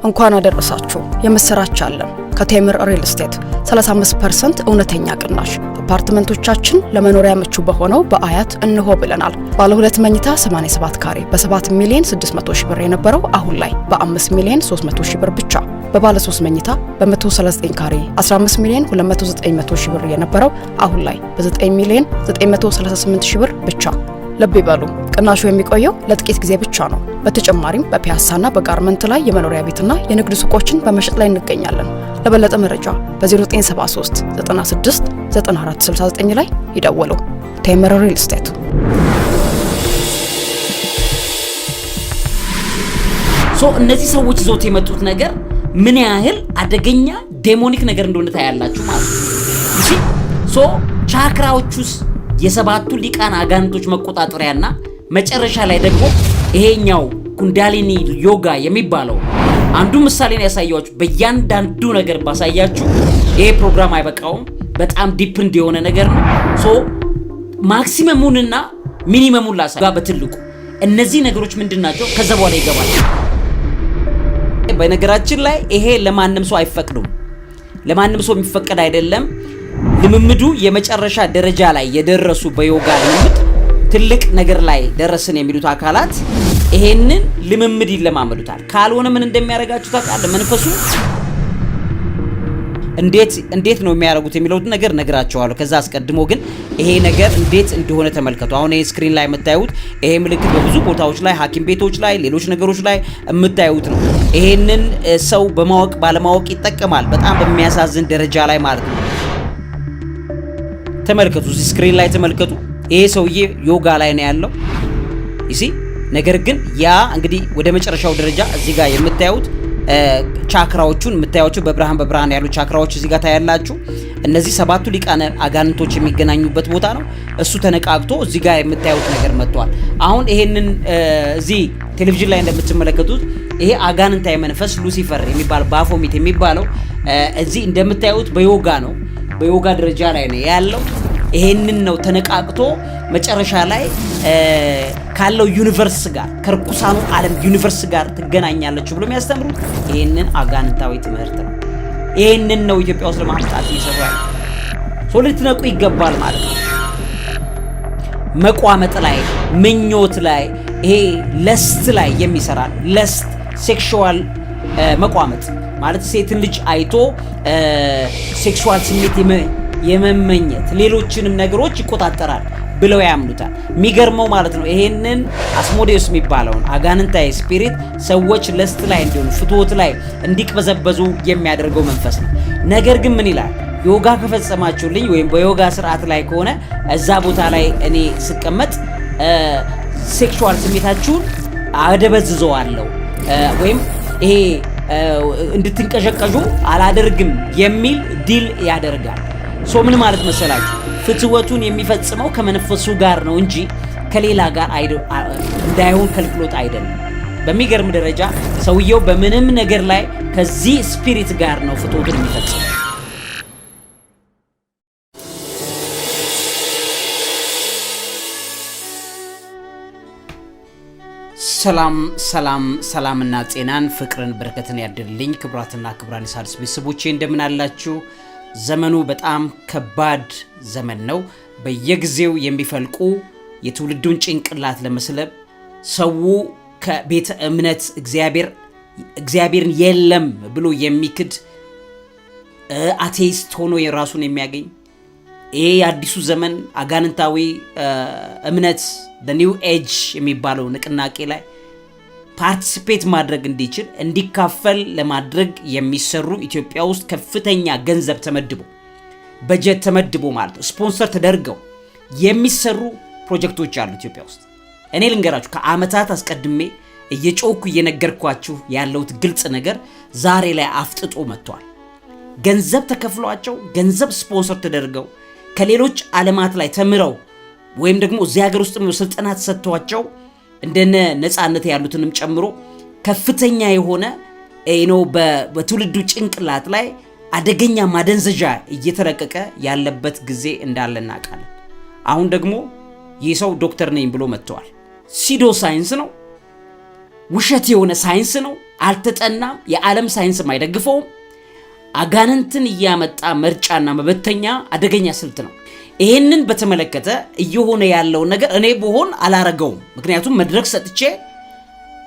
እንኳን አደረሳችሁ የምስራች አለን ከቴምር ሪል ስቴት 35% እውነተኛ ቅናሽ አፓርትመንቶቻችን ለመኖሪያ ምቹ በሆነው በአያት እንሆ ብለናል። ባለ 2 መኝታ 87 ካሬ በ7 ሚሊዮን 600 ሺህ ብር የነበረው አሁን ላይ በ5 ሚሊዮን 300 ሺህ ብር ብቻ። በባለ 3 መኝታ በ139 ካሬ 15 ሚሊዮን 290 ሺህ ብር የነበረው አሁን ላይ በ9 ሚሊዮን 938 ሺህ ብር ብቻ። ልብ ይበሉ፣ ቅናሹ የሚቆየው ለጥቂት ጊዜ ብቻ ነው። በተጨማሪም በፒያሳና በጋርመንት ላይ የመኖሪያ ቤትና የንግድ ሱቆችን በመሸጥ ላይ እንገኛለን። ለበለጠ መረጃ በ0973 96 9469 ላይ ይደውሉ። ቴምር ሪል ስቴት። እነዚህ ሰዎች ይዘውት የመጡት ነገር ምን ያህል አደገኛ ዴሞኒክ ነገር እንደሆነ ታያላችሁ ማለት ነው። ቻክራዎቹስ የሰባቱ ሊቃን አጋንንቶች መቆጣጠሪያና መጨረሻ ላይ ደግሞ ይሄኛው ኩንዳሊኒ ዮጋ የሚባለው አንዱ ምሳሌ ነው ያሳያችሁ። በእያንዳንዱ ነገር ባሳያችሁ ይሄ ፕሮግራም አይበቃውም። በጣም ዲፕ እንደሆነ ነገር ነው። ማክሲመሙንና ሚኒመሙን ላሳያ በትልቁ እነዚህ ነገሮች ምንድናቸው? ከዛ በኋላ ይገባል። በነገራችን ላይ ይሄ ለማንም ሰው አይፈቅዱም። ለማንም ሰው የሚፈቀድ አይደለም። ልምምዱ የመጨረሻ ደረጃ ላይ የደረሱ በዮጋ ልምምድ ትልቅ ነገር ላይ ደረስን የሚሉት አካላት ይሄንን ልምምድ ይለማመዱታል። ካልሆነ ምን እንደሚያደርጋችሁ ታውቃለህ? መንፈሱ እንዴት ነው የሚያደርጉት የሚለው ነገር ነግራቸዋለሁ። ከዛ አስቀድሞ ግን ይሄ ነገር እንዴት እንደሆነ ተመልከቱ። አሁን ይሄ ስክሪን ላይ የምታዩት ይሄ ምልክት በብዙ ቦታዎች ላይ ሐኪም ቤቶች ላይ ሌሎች ነገሮች ላይ የምታዩት ነው። ይሄንን ሰው በማወቅ ባለማወቅ ይጠቀማል። በጣም በሚያሳዝን ደረጃ ላይ ማለት ነው። ተመልከቱ፣ እዚህ ስክሪን ላይ ተመልከቱ። ይሄ ሰውዬ ዮጋ ላይ ነው ያለው እሺ። ነገር ግን ያ እንግዲህ ወደ መጨረሻው ደረጃ እዚህ ጋር የምታዩት ቻክራዎቹን የምታዩቸው በብርሃን ያሉ ቻክራዎች እዚህ ጋር ታያላችሁ። እነዚህ ሰባቱ ሊቃነ አጋንንቶች የሚገናኙበት ቦታ ነው። እሱ ተነቃቅቶ እዚህ ጋር የምታዩት ነገር መጥቷል። አሁን ይሄንን እዚህ ቴሌቪዥን ላይ እንደምትመለከቱት ይሄ አጋንንታዊ መንፈስ ሉሲፈር የሚባል ባፎሚት የሚባለው እዚህ እንደምታዩት በዮጋ ነው። በዮጋ ደረጃ ላይ ነው ያለው። ይሄንን ነው ተነቃቅቶ መጨረሻ ላይ ካለው ዩኒቨርስ ጋር ከርኩሳኑ ዓለም ዩኒቨርስ ጋር ትገናኛለች ብሎ የሚያስተምሩት ይሄንን አጋንንታዊ ትምህርት ነው። ይሄንን ነው ኢትዮጵያ ውስጥ ለማምጣት እየሰራው ሰው ልትነቁ ይገባል ማለት ነው። መቋመጥ ላይ፣ ምኞት ላይ፣ ይሄ ለስት ላይ የሚሰራ ለስት ሴክሹዋል መቋመጥ ማለት ሴትን ልጅ አይቶ ሴክሹዋል ስሜት የመመኘት ሌሎችንም ነገሮች ይቆጣጠራል ብለው ያምኑታል። የሚገርመው ማለት ነው ይሄንን አስሞዴውስ የሚባለውን አጋንንታዊ ስፒሪት ሰዎች ለስት ላይ እንዲሆኑ ፍትወት ላይ እንዲቅበዘበዙ የሚያደርገው መንፈስ ነው። ነገር ግን ምን ይላል? ዮጋ ከፈጸማችሁልኝ ወይም በዮጋ ስርዓት ላይ ከሆነ እዛ ቦታ ላይ እኔ ስቀመጥ ሴክሹዋል ስሜታችሁን አደበዝዘዋለሁ ወይም ይሄ እንድትንቀዠቀዡ አላደርግም የሚል ዲል ያደርጋል። ምን ማለት መሰላችሁ? ፍትወቱን የሚፈጽመው ከመንፈሱ ጋር ነው እንጂ ከሌላ ጋር እንዳይሆን ከልክሎት አይደለም። በሚገርም ደረጃ ሰውየው በምንም ነገር ላይ ከዚህ ስፒሪት ጋር ነው ፍትወቱን የሚፈጽመው። ሰላምና ጤናን ፍቅርን በረከትን ያድልልኝ። ክብራትና ክብራን የሣድስ ቤተሰቦቼ እንደምን አላችሁ? ዘመኑ በጣም ከባድ ዘመን ነው። በየጊዜው የሚፈልቁ የትውልዱን ጭንቅላት ለመስለብ ሰው ከቤተ እምነት እግዚአብሔርን የለም ብሎ የሚክድ አቴይስት ሆኖ የራሱን የሚያገኝ ይሄ የአዲሱ ዘመን አጋንንታዊ እምነት በኒው ኤጅ የሚባለው ንቅናቄ ላይ ፓርቲሲፔት ማድረግ እንዲችል እንዲካፈል ለማድረግ የሚሰሩ ኢትዮጵያ ውስጥ ከፍተኛ ገንዘብ ተመድቦ በጀት ተመድቦ ማለት ስፖንሰር ተደርገው የሚሰሩ ፕሮጀክቶች አሉ ኢትዮጵያ ውስጥ። እኔ ልንገራችሁ ከአመታት አስቀድሜ እየጮኩ እየነገርኳችሁ ያለውት ግልጽ ነገር ዛሬ ላይ አፍጥጦ መጥቷል። ገንዘብ ተከፍሏቸው ገንዘብ ስፖንሰር ተደርገው ከሌሎች ዓለማት ላይ ተምረው ወይም ደግሞ እዚህ ሀገር ውስጥ ስልጠና ተሰጥቷቸው እንደነ ነፃነት ያሉትንም ጨምሮ ከፍተኛ የሆነ በትውልዱ ጭንቅላት ላይ አደገኛ ማደንዘዣ እየተረቀቀ ያለበት ጊዜ እንዳለ እናውቃለን። አሁን ደግሞ ይህ ሰው ዶክተር ነኝ ብሎ መጥቷል። ሲዶ ሳይንስ ነው፣ ውሸት የሆነ ሳይንስ ነው። አልተጠናም፣ የዓለም ሳይንስም አይደግፈውም። አጋንንትን እያመጣ መርጫና መበተኛ አደገኛ ስልት ነው። ይሄንን በተመለከተ እየሆነ ያለው ነገር እኔ ብሆን አላረገውም። ምክንያቱም መድረክ ሰጥቼ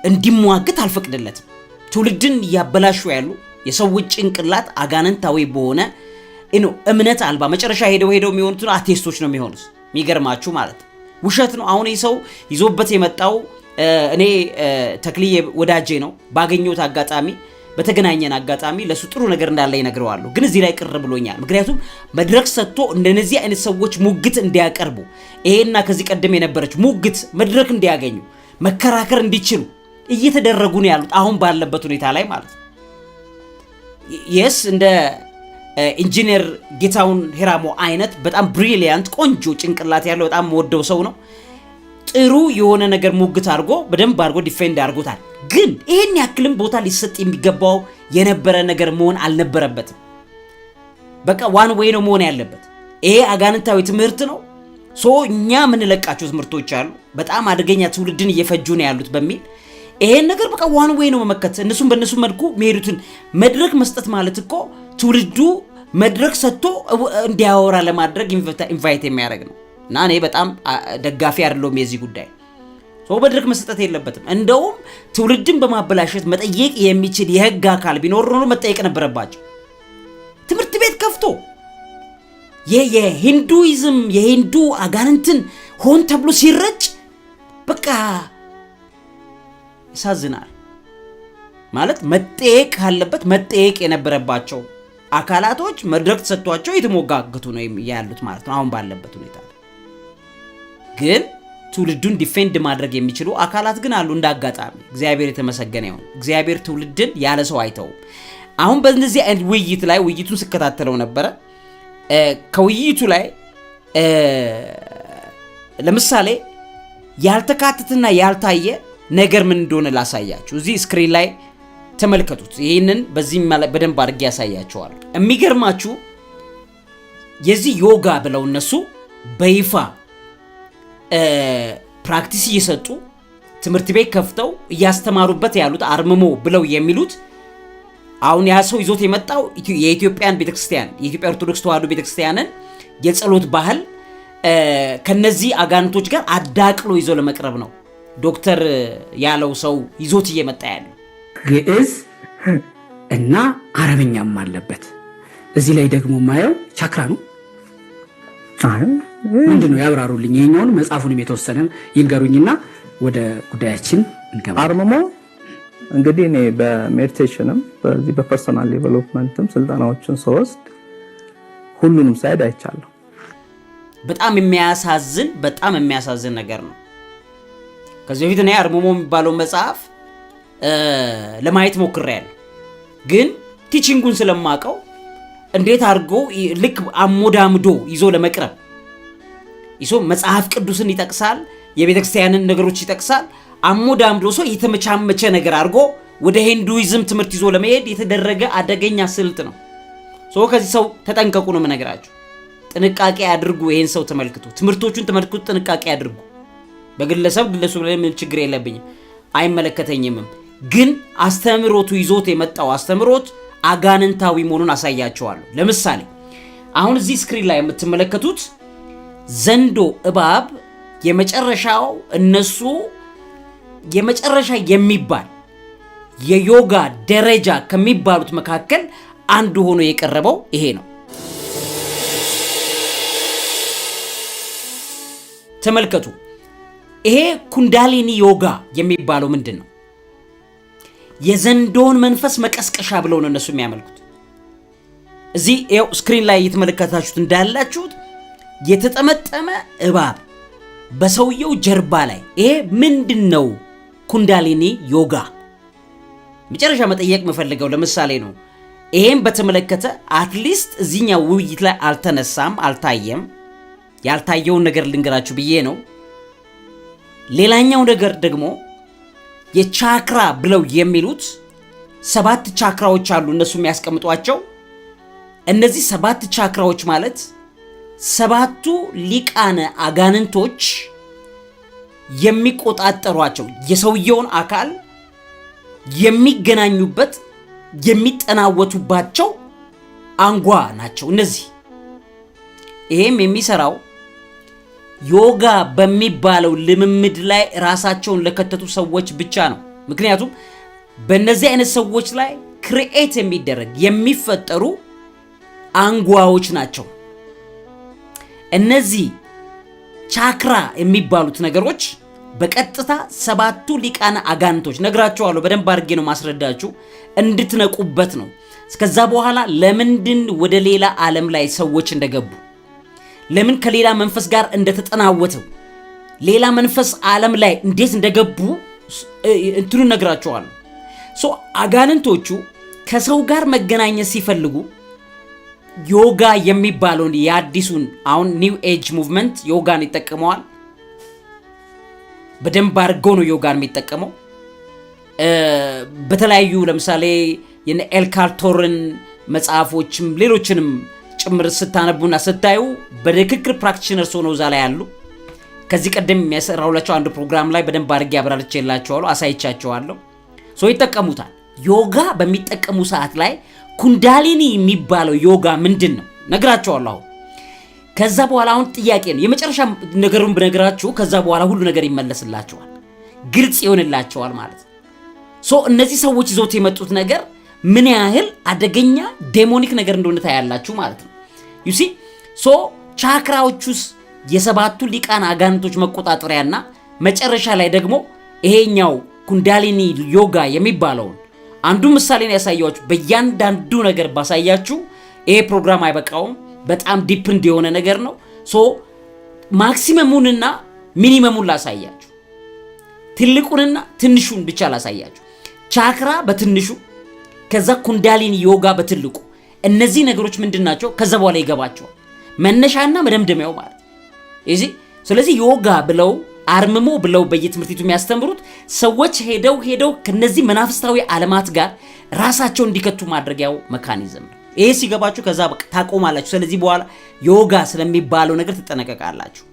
እንዲሟገት አልፈቅድለትም። ትውልድን እያበላሹ ያሉ የሰዎች ጭንቅላት አጋንንታዊ በሆነ እምነት አልባ መጨረሻ ሄደው የሚሆኑት አቴስቶች ነው የሚሆኑት። የሚገርማችሁ ማለት ውሸት ነው። አሁን ይህ ሰው ይዞበት የመጣው እኔ ተክልዬ ወዳጄ ነው። ባገኘሁት አጋጣሚ በተገናኘን አጋጣሚ ለሱ ጥሩ ነገር እንዳለ ይነግረዋለሁ። ግን እዚህ ላይ ቅር ብሎኛል። ምክንያቱም መድረክ ሰጥቶ እንደነዚህ አይነት ሰዎች ሙግት እንዲያቀርቡ ይሄና ከዚህ ቀደም የነበረች ሙግት መድረክ እንዲያገኙ መከራከር እንዲችሉ እየተደረጉ ነው ያሉት አሁን ባለበት ሁኔታ ላይ ማለት ነው። የስ እንደ ኢንጂነር ጌታውን ሄራሞ አይነት በጣም ብሪሊያንት ቆንጆ ጭንቅላት ያለው በጣም ወደው ሰው ነው። ጥሩ የሆነ ነገር ሙግት አድርጎ በደንብ አድርጎ ዲፌንድ አድርጎታል። ግን ይሄን ያክልም ቦታ ሊሰጥ የሚገባው የነበረ ነገር መሆን አልነበረበትም። በቃ ዋን ዌይ ነው መሆን ያለበት። ይሄ አጋንንታዊ ትምህርት ነው። እኛ የምንለቃቸው ትምህርቶች አሉ በጣም አደገኛ ትውልድን እየፈጁ ነው ያሉት በሚል ይሄን ነገር በቃ ዋን ዌይ ነው መመከት። እነሱም በእነሱ መልኩ የሚሄዱትን መድረክ መስጠት ማለት እኮ ትውልዱ መድረክ ሰጥቶ እንዲያወራ ለማድረግ ኢንቫይት የሚያደርግ ነው። እና እኔ በጣም ደጋፊ አይደለሁም የዚህ ጉዳይ። መድረክ መስጠት የለበትም። እንደውም ትውልድን በማበላሸት መጠየቅ የሚችል የህግ አካል ቢኖር ኖሮ መጠየቅ ነበረባቸው። ትምህርት ቤት ከፍቶ የሂንዱይዝም የሂንዱ አጋንንትን ሆን ተብሎ ሲረጭ በቃ ይሳዝናል። ማለት መጠየቅ ካለበት መጠየቅ የነበረባቸው አካላቶች መድረክ ተሰጥቷቸው የተሞጋገቱ ነው ያሉት ማለት ነው አሁን ባለበት ሁኔታ። ግን ትውልዱን ዲፌንድ ማድረግ የሚችሉ አካላት ግን አሉ እንዳጋጣሚ። እግዚአብሔር የተመሰገነ ይሁን። እግዚአብሔር ትውልድን ያለ ሰው አይተውም። አሁን በእንደዚህ አይነት ውይይት ላይ ውይይቱን ስከታተለው ነበረ። ከውይይቱ ላይ ለምሳሌ ያልተካተተና ያልታየ ነገር ምን እንደሆነ ላሳያችሁ። እዚህ ስክሪን ላይ ተመልከቱት። ይሄንን በዚህ በደንብ አድርጌ ያሳያችኋለሁ። የሚገርማችሁ የዚህ ዮጋ ብለው እነሱ በይፋ ፕራክቲስ እየሰጡ ትምህርት ቤት ከፍተው እያስተማሩበት ያሉት አርምሞ ብለው የሚሉት አሁን ያ ሰው ይዞት የመጣው የኢትዮጵያን ቤተክርስቲያን የኢትዮጵያ ኦርቶዶክስ ተዋሕዶ ቤተክርስቲያንን የጸሎት ባህል ከነዚህ አጋንንቶች ጋር አዳቅሎ ይዞ ለመቅረብ ነው ዶክተር ያለው ሰው ይዞት እየመጣ ያለው። ግዕዝ እና አረብኛም አለበት። እዚህ ላይ ደግሞ ማየው ቻክራ ነው። ምንድነው ያብራሩልኝ። ይሄኛውን መጽሐፉንም የተወሰነ ይንገሩኝና ወደ ጉዳያችን እንገባ። አርምሞ እንግዲህ እኔ በሜዲቴሽንም በዚህ በፐርሰናል ዴቨሎፕመንትም ስልጠናዎችን ስወስድ ሁሉንም ሳይድ አይቻለሁ። በጣም የሚያሳዝን ነገር ነው። ከዚህ በፊት እኔ አርምሞ የሚባለው መጽሐፍ ለማየት ሞክሬያለሁ። ግን ቲቺንጉን ስለማቀው እንዴት አድርጎ ልክ አሞዳምዶ ይዞ ለመቅረብ ይሶ መጽሐፍ ቅዱስን ይጠቅሳል፣ የቤተክርስቲያንን ነገሮች ይጠቅሳል። አሞዳምዶ ሰው የተመቻመቸ ነገር አድርጎ ወደ ሂንዱይዝም ትምህርት ይዞ ለመሄድ የተደረገ አደገኛ ስልት ነው። ከዚህ ሰው ተጠንቀቁ ነው የምነግራችሁ። ጥንቃቄ አድርጉ። ይሄን ሰው ተመልክቱ፣ ትምህርቶቹን ተመልክቱ፣ ጥንቃቄ አድርጉ። በግለሰብ ላይ ምን ችግር የለብኝም፣ አይመለከተኝም። ግን አስተምሮቱ ይዞት የመጣው አስተምሮት አጋንንታዊ መሆኑን አሳያቸዋለሁ። ለምሳሌ አሁን እዚህ ስክሪን ላይ የምትመለከቱት ዘንዶ እባብ የመጨረሻው እነሱ የመጨረሻ የሚባል የዮጋ ደረጃ ከሚባሉት መካከል አንዱ ሆኖ የቀረበው ይሄ ነው። ተመልከቱ። ይሄ ኩንዳሊኒ ዮጋ የሚባለው ምንድን ነው? የዘንዶን መንፈስ መቀስቀሻ ብለው ነው እነሱ የሚያመልኩት። እዚህ ያው ስክሪን ላይ እየተመለከታችሁት እንዳላችሁት የተጠመጠመ እባብ በሰውየው ጀርባ ላይ ይሄ ምንድነው? ኩንዳሊኒ ዮጋ። መጨረሻ መጠየቅ መፈልገው ለምሳሌ ነው። ይሄን በተመለከተ አትሊስት እዚህኛው ውይይት ላይ አልተነሳም፣ አልታየም። ያልታየውን ነገር ልንገራችሁ ብዬ ነው። ሌላኛው ነገር ደግሞ የቻክራ ብለው የሚሉት 7 ቻክራዎች አሉ እነሱ የሚያስቀምጧቸው። እነዚህ 7 ቻክራዎች ማለት 7ቱ ሊቃነ አጋንንቶች የሚቆጣጠሯቸው የሰውየውን አካል የሚገናኙበት የሚጠናወቱባቸው አንጓ ናቸው እነዚህ። ይሄም የሚሰራው ዮጋ በሚባለው ልምምድ ላይ ራሳቸውን ለከተቱ ሰዎች ብቻ ነው። ምክንያቱም በእነዚህ አይነት ሰዎች ላይ ክሪኤት የሚደረግ የሚፈጠሩ አንጓዎች ናቸው። እነዚህ ቻክራ የሚባሉት ነገሮች በቀጥታ 7ቱ ሊቃነ አጋንንቶች ነግራቸዋለሁ። በደንብ አድርጌ ነው ማስረዳችሁ እንድትነቁበት ነው። እስከዛ በኋላ ለምንድን ወደ ሌላ ዓለም ላይ ሰዎች እንደገቡ፣ ለምን ከሌላ መንፈስ ጋር እንደተጠናወተው፣ ሌላ መንፈስ ዓለም ላይ እንዴት እንደገቡ እንትኑን ነግራቸዋለሁ። አጋንንቶቹ ከሰው ጋር መገናኘት ሲፈልጉ ዮጋ የሚባለውን የአዲሱን አሁን ኒው ኤጅ ሙቭመንት ዮጋን ይጠቀመዋል። በደንብ አድርገው ነው ዮጋን የሚጠቀመው። በተለያዩ ለምሳሌ የነ ኤልካርት ቶርን መጽሐፎችም ሌሎችንም ጭምር ስታነቡና ስታዩ በትክክል ፕራክቲሽነርስ ሆነው እዛ ላይ ያሉ። ከዚህ ቀደም የሚያሰራውላቸው አንድ ፕሮግራም ላይ በደንብ አድርጌ አብራርቼላቸዋለሁ፣ አሳይቻቸዋለሁ። ይጠቀሙታል። ዮጋ በሚጠቀሙ ሰዓት ላይ ኩንዳሊኒ የሚባለው ዮጋ ምንድን ነው ነግራቸዋለሁ። ከዛ በኋላ አሁን ጥያቄ ነው የመጨረሻ ነገሩን ብነግራችሁ ከዛ በኋላ ሁሉ ነገር ይመለስላቸዋል፣ ግልጽ ይሆንላቸዋል ማለት ነው። እነዚህ ሰዎች ይዘውት የመጡት ነገር ምን ያህል አደገኛ ዴሞኒክ ነገር እንደሆነ ታያላችሁ ማለት ነው። ዩሲ ቻክራዎቹስ የ7ቱ ሊቃነ አጋንንቶች መቆጣጠሪያና መጨረሻ ላይ ደግሞ ይሄኛው ኩንዳሊኒ ዮጋ የሚባለውን አንዱ ምሳሌ ነው ያሳያችሁ። በእያንዳንዱ ነገር ባሳያችሁ ይሄ ፕሮግራም አይበቃውም። በጣም ዲፕ እንዲሆነ ነገር ነው። ማክሲመሙንና ሚኒመሙን ላሳያችሁ፣ ትልቁንና ትንሹን ብቻ ላሳያችሁ። ቻክራ በትንሹ ከዛ ኩንዳሊኒ ዮጋ በትልቁ። እነዚህ ነገሮች ምንድናቸው? ከዛ በኋላ ይገባቸዋል። መነሻና መደምደሚያው ማለት እዚህ። ስለዚህ ዮጋ ብለው አርምሞ ብለው በየትምህርት ቤቱ የሚያስተምሩት ሰዎች ሄደው ከነዚህ መናፍስታዊ ዓለማት ጋር ራሳቸውን እንዲከቱ ማድረጊያው መካኒዝም ነው። ይሄ ሲገባችሁ ከዛ ታቆማላችሁ። ስለዚህ በኋላ ዮጋ ስለሚባለው ነገር ትጠነቀቃላችሁ።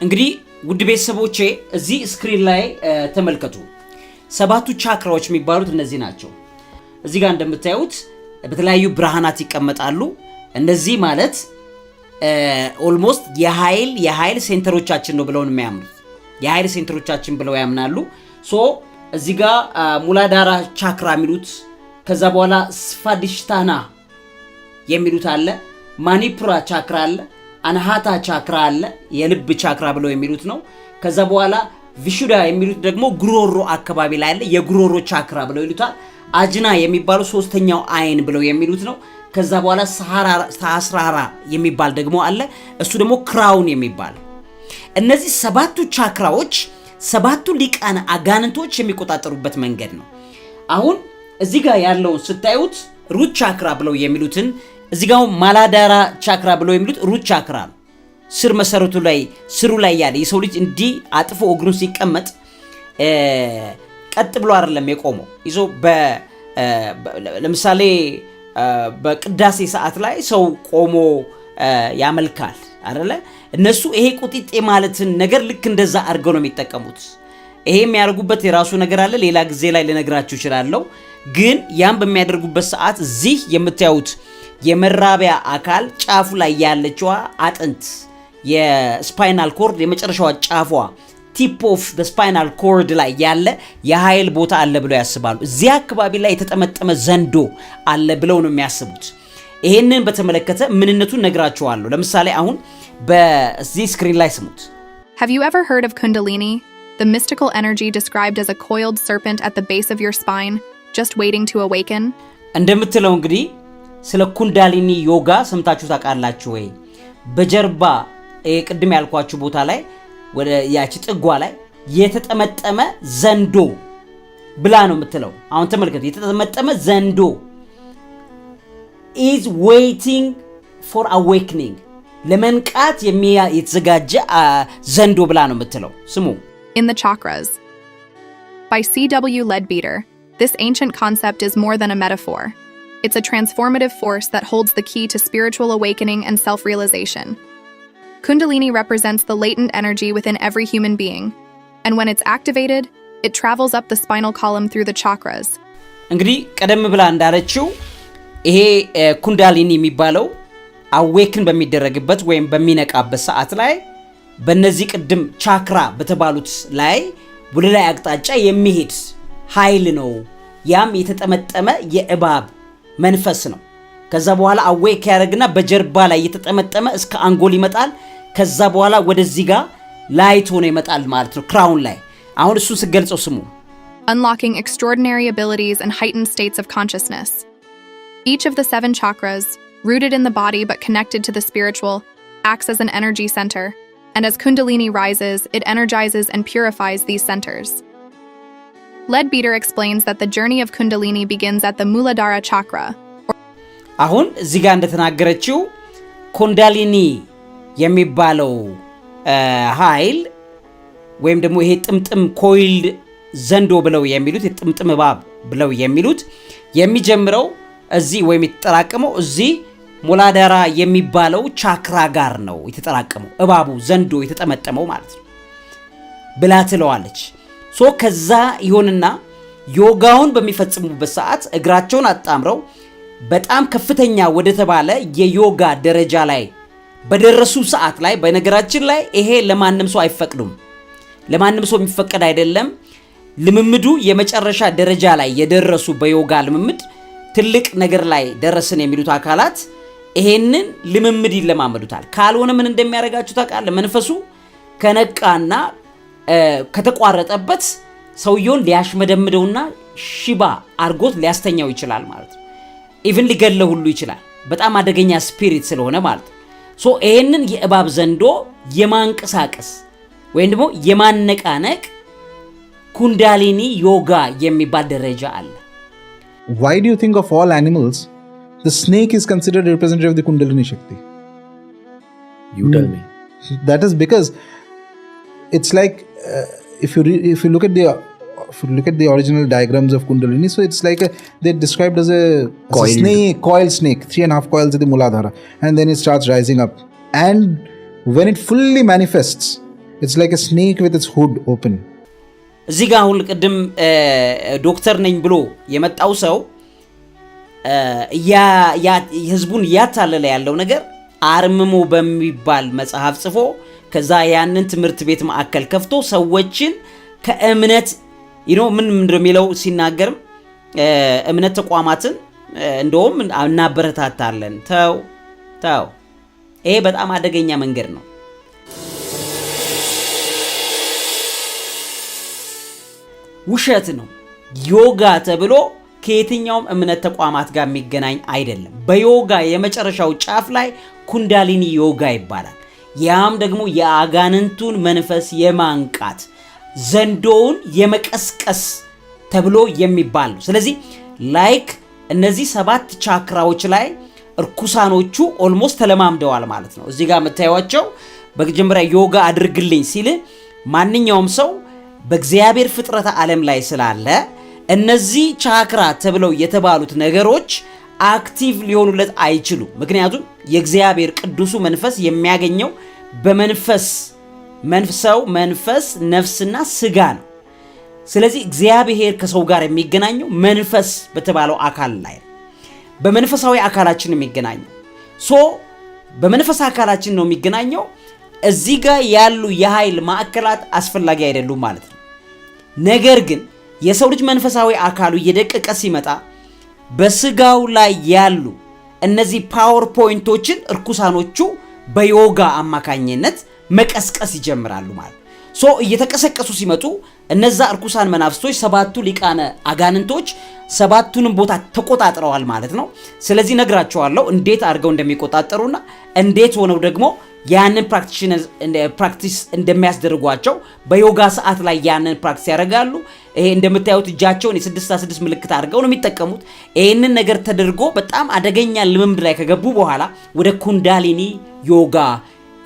እንግዲህ ውድ ቤተሰቦቼ እዚህ ስክሪን ላይ ተመልከቱ። 7ቱ ቻክራዎች የሚባሉት እነዚህ ናቸው። እዚህ ጋር እንደምታዩት በተለያዩ ብርሃናት ይቀመጣሉ። እነዚህ ማለት ኦልሞስት የኃይል ሴንተሮቻችን ነው ብለው የሚያምኑት። የኃይል ሴንተሮቻችን ብለው ያምናሉ። እዚህ ጋር ሙላዳራ ቻክራ የሚሉት፣ ከዛ በኋላ ስፋዲሽታና የሚሉት አለ፣ ማኒፑራ ቻክራ አለ፣ አናሃታ ቻክራ አለ፣ የልብ ቻክራ ብለው የሚሉት ነው። ከዛ በኋላ ቪሹዳ የሚሉት ደግሞ ጉሮሮ አካባቢ ላይ አለ፣ የጉሮሮ ቻክራ ብለው ይሉታል። አጅና የሚባለው 3ኛው አይን ብለው የሚሉት ነው። ከዛ በኋላ ሳህስራራ የሚባል ደግሞ አለ፣ እሱ ደግሞ ክራውን የሚባል። እነዚህ 7ቱ ቻክራዎች 7ቱ ሊቃነ አጋንንቶች የሚቆጣጠሩበት መንገድ ነው። አሁን እዚህ ጋር ያለውን ስታዩት ሩት ቻክራ ብለው የሚሉትን፣ እዚህ ጋር ማላዳራ ቻክራ ብለው የሚሉት ሩት ቻክራ ነው። ስር መሰረቱ ላይ ስሩ ላይ ያለ የሰው ልጅ እንዲህ አጥፎ እግሩን ሲቀመጥ ቀጥ ብሎ አይደለም የቆመው ይዞ ለምሳሌ በቅዳሴ ሰዓት ላይ ሰው ቆሞ ያመልካል አይደለ? እነሱ ይሄ ቁጢጤ ማለትን ነገር ልክ እንደዛ አድርገው ነው የሚጠቀሙት። ይሄ የሚያደርጉበት የራሱ ነገር አለ፣ ሌላ ጊዜ ላይ ልነግራችሁ እችላለሁ። ግን ያን በሚያደርጉበት ሰዓት እዚህ የምታዩት የመራቢያ አካል ጫፉ ላይ ያለችዋ አጥንት የስፓይናል ኮርድ የመጨረሻዋ ጫፏ ቲፕ ኦፍ ስፓይናል ኮርድ ላይ ያለ የኃይል ቦታ አለ ብለው ያስባሉ። እዚያ አካባቢ ላይ የተጠመጠመ ዘንዶ አለ ብለው ነው የሚያስቡት። ይሄንን በተመለከተ ምንነቱን ነግራችኋለሁ። ለምሳሌ አሁን በዚህ ስክሪን ላይ ስሙት። Have you ever heard of Kundalini, the mystical energy described as a coiled serpent at the base of your spine, just waiting to awaken? እንደምትለው እንግዲህ ስለ ኩንዳሊኒ ዮጋ ሰምታችሁ ታውቃላችሁ ወይ? በጀርባ ቅድም ያልኳችሁ ቦታ ላይ ወደ ያቺ ጥጓ ላይ የተጠመጠመ ዘንዶ ብላ ነው የምትለው። አሁን ተመልከቱ፣ የተጠመጠመ ዘንዶ is waiting for awakening፣ ለመንቃት የተዘጋጀ ዘንዶ ብላ ነው የምትለው። ስሙ። In the Chakras by C.W. Leadbeater, this ancient concept is more than a metaphor. It's a transformative force that holds the key to spiritual awakening and self-realization. Kundalini represents the latent energy within every human being, and when it's activated, it travels up the spinal column through the chakras. እንግዲህ ቀደም ብላ እንዳለችው ይሄ ኩንዳሊኒ የሚባለው አዌክን በሚደረግበት ወይም በሚነቃበት ሰዓት ላይ በእነዚህ ቅድም ቻክራ በተባሉት ላይ ወደ ላይ አቅጣጫ የሚሄድ ኃይል ነው። ያም የተጠመጠመ የእባብ መንፈስ ነው። ከዛ በኋላ አዌክ ያደርግና በጀርባ ላይ የተጠመጠመ እስከ አንጎል ይመጣል። ከዛ በኋላ ወደዚህ ጋር ላይት ሆኖ ይመጣል ማለት ነው፣ ክራውን ላይ። አሁን እሱ ስገልጸው ስሙ unlocking extraordinary abilities and heightened states of consciousness. Each of the 7 chakras, rooted in the body but connected to the spiritual, acts as an energy center, and as Kundalini rises, it energizes and purifies these centers. Leadbeater explains that the journey of Kundalini begins at the Muladhara chakra. አሁን እዚህ ጋር እንደተናገረችው ኩንዳሊኒ የሚባለው ኃይል ወይም ደግሞ ይሄ ጥምጥም ኮይልድ ዘንዶ ብለው የሚሉት የጥምጥም እባብ ብለው የሚሉት የሚጀምረው እዚህ ወይም የተጠራቀመው እዚህ ሙላዳራ የሚባለው ቻክራ ጋር ነው የተጠራቀመው፣ እባቡ ዘንዶ የተጠመጠመው ማለት ነው ብላ ትለዋለች። ሶ ከዛ ይሆንና ዮጋውን በሚፈጽሙበት ሰዓት እግራቸውን አጣምረው በጣም ከፍተኛ ወደ ተባለ የዮጋ ደረጃ ላይ በደረሱ ሰዓት ላይ፣ በነገራችን ላይ ይሄ ለማንም ሰው አይፈቅዱም፣ ለማንም ሰው የሚፈቀድ አይደለም። ልምምዱ የመጨረሻ ደረጃ ላይ የደረሱ በዮጋ ልምምድ ትልቅ ነገር ላይ ደረስን የሚሉት አካላት ይሄንን ልምምድ ይለማመዱታል። ካልሆነ ምን እንደሚያደርጋችሁ ታውቃለህ? መንፈሱ ከነቃና ከተቋረጠበት ሰውየውን ሊያሽመደምደውና ሽባ አርጎት ሊያስተኛው ይችላል ማለት ነው። ኢቭን ሊገለው ሁሉ ይችላል። በጣም አደገኛ ስፒሪት ስለሆነ ማለት ነው። ሶ ይሄንን የእባብ ዘንዶ የማንቀሳቀስ ወይም ደግሞ የማነቃነቅ ኩንዳሊኒ ዮጋ የሚባል ደረጃ አለ። Why do you think of all animals the snake is considered a representative of the Kundalini Shakti? You tell me. That is because it's like if you look at the original diagrams of Kundalini, so it's like they're described as a snake, coiled snake, 3.5 coils at the Muladhara, and then it starts rising up. And when it fully manifests, it's like a snake with its hood open. እዚህ ጋር አሁን ቅድም ዶክተር ነኝ ብሎ የመጣው ሰው ህዝቡን እያታለለ ያለው ነገር አርምሞ በሚባል መጽሐፍ ጽፎ ከዛ ያንን ትምህርት ቤት ማዕከል ከፍቶ ሰዎችን ከእምነት ምን እንደሚለው ሲናገርም እምነት ተቋማትን እንደውም እናበረታታለን። ተው ይሄ በጣም አደገኛ መንገድ ነው። ውሸት ነው። ዮጋ ተብሎ ከየትኛውም እምነት ተቋማት ጋር የሚገናኝ አይደለም። በዮጋ የመጨረሻው ጫፍ ላይ ኩንዳሊኒ ዮጋ ይባላል። ያም ደግሞ የአጋንንቱን መንፈስ የማንቃት ዘንዶውን የመቀስቀስ ተብሎ የሚባል ነው። ስለዚህ ላይክ እነዚህ 7 ቻክራዎች ላይ እርኩሳኖቹ ኦልሞስት ተለማምደዋል ማለት ነው። እዚህ ጋር የምታዩቸው በመጀመሪያ ዮጋ አድርግልኝ ሲል ማንኛውም ሰው በእግዚአብሔር ፍጥረተ ዓለም ላይ ስላለ እነዚህ ቻክራ ተብለው የተባሉት ነገሮች አክቲቭ ሊሆኑለት አይችሉም። ምክንያቱም የእግዚአብሔር ቅዱሱ መንፈስ የሚያገኘው በመንፈስ ሰው መንፈስ ነፍስና ስጋ ነው። ስለዚህ እግዚአብሔር ከሰው ጋር የሚገናኘው መንፈስ በተባለው አካል ላይ ነው። በመንፈሳዊ አካላችን ነው የሚገናኘው። በመንፈስ አካላችን ነው የሚገናኘው። እዚህ ጋር ያሉ የኃይል ማዕከላት አስፈላጊ አይደሉም ማለት ነው። ነገር ግን የሰው ልጅ መንፈሳዊ አካሉ እየደቀቀ ሲመጣ በስጋው ላይ ያሉ እነዚህ ፓወር ፖይንቶችን እርኩሳኖቹ በዮጋ አማካኝነት መቀስቀስ ይጀምራሉ ማለት ነው። እየተቀሰቀሱ ሲመጡ እነዛ እርኩሳን መናፍስቶች 7ቱ ሊቃነ አጋንንቶች 7ቱንም ቦታ ተቆጣጥረዋል ማለት ነው። ስለዚህ ነግራቸዋለሁ እንዴት አድርገው እንደሚቆጣጠሩና እንዴት ሆነው ደግሞ ያንን ፕራክቲስ እንደሚያስደርጓቸው በዮጋ ሰዓት ላይ ያንን ፕራክቲስ ያደርጋሉ። ይሄ እንደምታዩት እጃቸውን የ666 ምልክት አድርገው ነው የሚጠቀሙት። ይሄንን ነገር ተደርጎ በጣም አደገኛ ልምምድ ላይ ከገቡ በኋላ ወደ ኩንዳሊኒ ዮጋ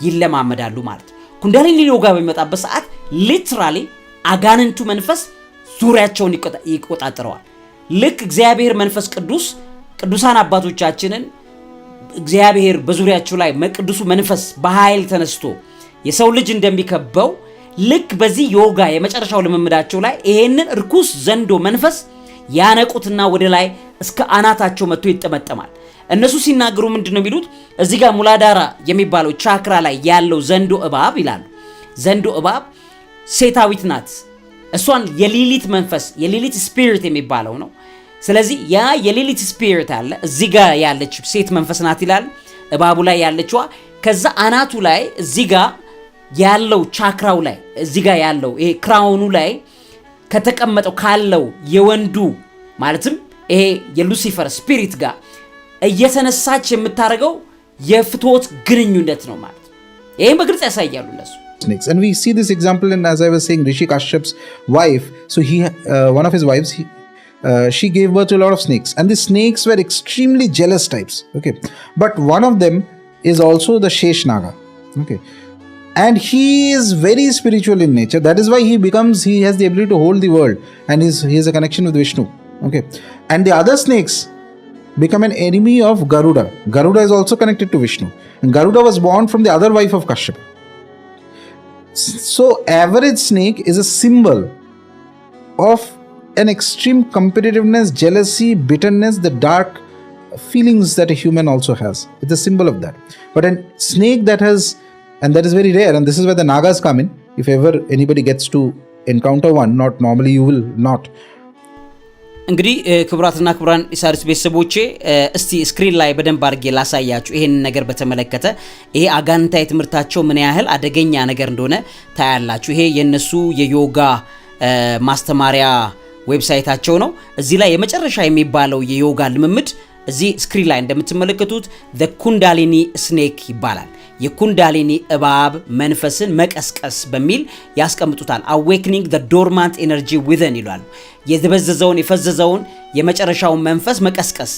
ይለማመዳሉ ማለት ነው። ኩንዳሊኒ ዮጋ በሚመጣበት ሰዓት ሊትራሊ አጋንንቱ መንፈስ ዙሪያቸውን ይቆጣጠረዋል። ልክ እግዚአብሔር መንፈስ ቅዱሳን አባቶቻችንን እግዚአብሔር በዙሪያቸው ላይ ቅዱሱ መንፈስ በኃይል ተነስቶ የሰው ልጅ እንደሚከበው ልክ በዚህ ዮጋ የመጨረሻው ልምምዳቸው ላይ ይሄንን እርኩስ ዘንዶ መንፈስ ያነቁትና ወደ ላይ እስከ አናታቸው መጥቶ ይጠመጠማል። እነሱ ሲናገሩ ምንድነው የሚሉት? እዚህ ጋር ሙላዳራ የሚባለው ቻክራ ላይ ያለው ዘንዶ እባብ ይላሉ። ዘንዶ እባብ ሴታዊት ናት። እሷን የሊሊት መንፈስ የሊሊት ስፒሪት የሚባለው ነው። ስለዚህ ያ የሊሊት ስፒሪት አለ እዚህ ጋር ያለች ሴት መንፈስ ናት ይላል እባቡ ላይ ያለችዋ። ከዛ አናቱ ላይ እዚህ ጋር ያለው ቻክራው ላይ እዚህ ጋር ያለው ይሄ ክራውኑ ላይ ከተቀመጠው ካለው የወንዱ ማለትም ይሄ የሉሲፈር ስፒሪት ጋር እየተነሳች የምታረገው የፍትወት ግንኙነት ነው ማለት ነው። ይሄን በግልጽ ያሳያሉ እነሱ። Snakes. And we see this example in, as I was saying, Rishi Kashyap's wife. So one of his wives, she gave birth to a lot of snakes, and the snakes were extremely jealous types. Okay, but one of them is also the Sheshnaga. Okay, and he is very spiritual in nature. That is why he has the ability to hold the world, and he has a connection with Vishnu. Okay, and the other snakes become an enemy of Garuda. Garuda is also connected to Vishnu, and Garuda was born from the other wife of Kashyap. So average snake is a symbol of an extreme competitiveness, jealousy, bitterness, the dark feelings that a human also has. It's a symbol of that. But a snake that has, and that is very rare, and this is where the Nagas come in. If ever anybody gets to encounter one, not normally, you will not. እንግዲህ ክቡራትና ክቡራን ኢሳሪስ ቤተሰቦቼ እስቲ ስክሪን ላይ በደንብ አድርጌ ላሳያችሁ ይሄን ነገር በተመለከተ ይሄ አጋንንታዊ ትምህርታቸው ምን ያህል አደገኛ ነገር እንደሆነ ታያላችሁ። ይሄ የነሱ የዮጋ ማስተማሪያ ዌብሳይታቸው ነው። እዚህ ላይ የመጨረሻ የሚባለው የዮጋ ልምምድ እዚህ ስክሪን ላይ እንደምትመለከቱት the kundalini snake ይባላል። የኩንዳሊኒ እባብ መንፈስን መቀስቀስ በሚል ያስቀምጡታል። awakening the dormant energy within ይላሉ። የደበዘዘውን የፈዘዘውን የመጨረሻውን መንፈስ መቀስቀስ።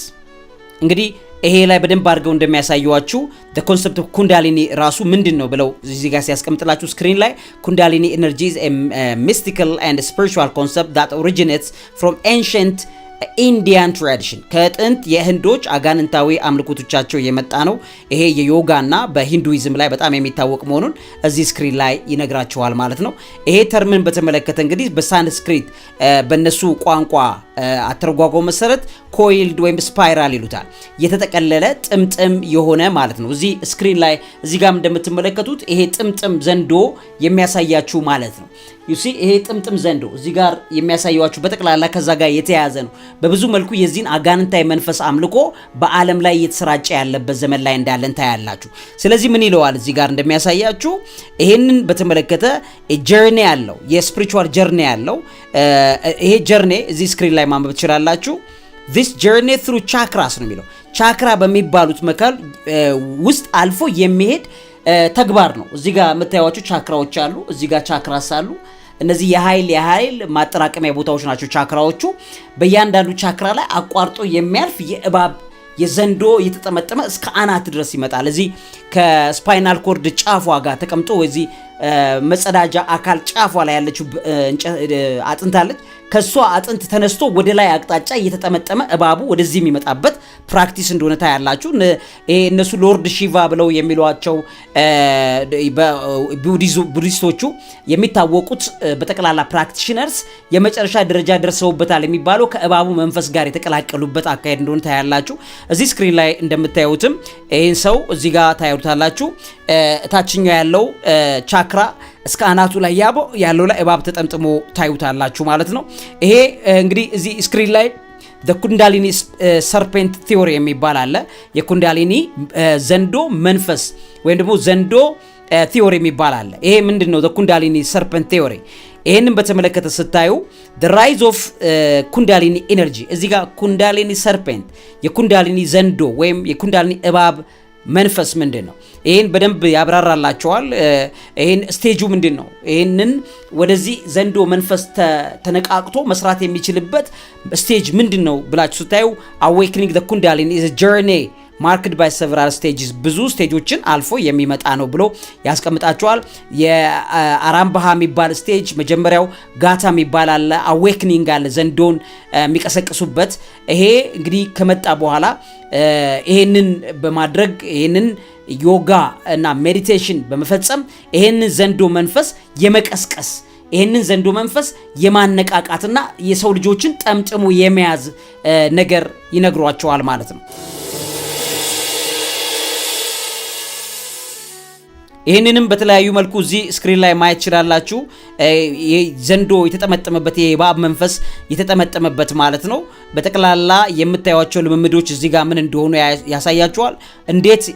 እንግዲህ ይሄ ላይ በደንብ አድርገው እንደሚያሳዩዋችሁ the concept of kundalini ራሱ ምንድነው ብለው እዚህ ጋር ሲያስቀምጥላችሁ ስክሪን ላይ kundalini energy is a mystical and spiritual concept that originates from ancient Indian tradition. ከጥንት የህንዶች አጋንንታዊ አምልኮቶቻቸው የመጣ ነው። ይሄ የዮጋና በሂንዱይዝም ላይ በጣም የሚታወቅ መሆኑን እዚህ ስክሪን ላይ ይነግራችኋል ማለት ነው። ይሄ ተርምን በተመለከተ እንግዲህ በሳንስክሪት በነሱ ቋንቋ አተረጓጎም መሰረት ኮይልድ ወይም ስፓይራል ይሉታል። የተጠቀለለ ጥምጥም የሆነ ማለት ነው። እዚህ ስክሪን ላይ እዚህ ጋር እንደምትመለከቱት ይሄ ጥምጥም ዘንዶ የሚያሳያችሁ ማለት ነው። ዩሲ ይሄ ጥምጥም ዘንዶ እዚህ ጋር የሚያሳያችሁ በጠቅላላ ከዛ ጋር የተያያዘ ነው። በብዙ መልኩ የዚህን አጋንንታዊ መንፈስ አምልኮ በዓለም ላይ እየተሰራጨ ያለበት ዘመን ላይ እንዳለን ታያላችሁ። ስለዚህ ምን ይለዋል እዚህ ጋር እንደሚያሳያችሁ ይሄንን በተመለከተ ጀርኒ ያለው የስፒሪቹዋል ጀርኒ ያለው ይሄ ጀርኒ እዚህ ስክሪን ላይ ማንበብ ትችላላችሁ። this journey through chakras ነው የሚለው ቻክራ በሚባሉት መካከል ውስጥ አልፎ የሚሄድ ተግባር ነው። እዚህ ጋር የምታዩዋቸው ቻክራዎች አሉ። እዚህ ጋር ቻክራስ አሉ። እነዚህ የኃይል ማጠራቀሚያ ቦታዎች ናቸው ቻክራዎቹ። በእያንዳንዱ ቻክራ ላይ አቋርጦ የሚያልፍ የእባብ የዘንዶ የተጠመጠመ እስከ አናት ድረስ ይመጣል። እዚህ ከስፓይናል ኮርድ ጫፏ ጋር ተቀምጦ እዚህ መጸዳጃ አካል ጫፏ ላይ ያለችው አጥንት አለች። ከሷ አጥንት ተነስቶ ወደ ላይ አቅጣጫ እየተጠመጠመ እባቡ ወደዚህ የሚመጣበት ፕራክቲስ እንደሆነ ታያላችሁ። እነሱ ሎርድ ሺቫ ብለው የሚሏቸው ቡዲስቶቹ የሚታወቁት በጠቅላላ ፕራክቲሽነርስ የመጨረሻ ደረጃ ደርሰውበታል የሚባለው ከእባቡ መንፈስ ጋር የተቀላቀሉበት አካሄድ እንደሆነ ታያላችሁ። እዚህ ስክሪን ላይ እንደምታዩትም ይሄን ሰው እዚህ ጋር ታዩታላችሁ። ታችኛው ያለው ቻክራ እስከ አናቱ ላይ ያለው ላይ እባብ ተጠምጥሞ ታዩታላችሁ ማለት ነው። ይሄ እንግዲህ እዚህ ስክሪን ላይ the kundalini serpent theory የሚባል አለ። የኩንዳሊኒ ዘንዶ መንፈስ ወይም ደግሞ ዘንዶ ቲዮሪ የሚባል አለ። ይሄ ምንድነው? the kundalini serpent theory። ይሄንን በተመለከተ ስታዩ the rise of kundalini energy እዚህ ጋር kundalini serpent የኩንዳሊኒ ዘንዶ ወይም የኩንዳሊኒ እባብ መንፈስ ምንድነው? ይሄን በደንብ ያብራራላችኋል። ይሄን ስቴጁ ምንድነው? ይሄንን ወደዚህ ዘንዶ መንፈስ ተነቃቅቶ መስራት የሚችልበት ስቴጅ ምንድነው ብላችሁ ስታዩ awakening the kundalini is a journey ማርክድ ባይ ሰቨራል ስቴጅስ ብዙ ስቴጆችን አልፎ የሚመጣ ነው ብሎ ያስቀምጣቸዋል። የአራምባሃ የሚባል ስቴጅ መጀመሪያው ጋታ የሚባል አለ፣ አዌክኒንግ አለ፣ ዘንዶን የሚቀሰቅሱበት። ይሄ እንግዲህ ከመጣ በኋላ ይሄንን በማድረግ ይሄንን ዮጋ እና ሜዲቴሽን በመፈጸም ይሄንን ዘንዶ መንፈስ የመቀስቀስ ይሄንን ዘንዶ መንፈስ የማነቃቃትና የሰው ልጆችን ጠምጥሞ የመያዝ ነገር ይነግሯቸዋል ማለት ነው። ይህንንም በተለያዩ መልኩ እዚህ ስክሪን ላይ ማየት ይችላላችሁ። ዘንዶ የተጠመጠመበት የእባብ መንፈስ የተጠመጠመበት ማለት ነው። በጠቅላላ የምታዩቸው ልምምዶች እዚህ ጋር ምን እንደሆኑ ያሳያችኋል።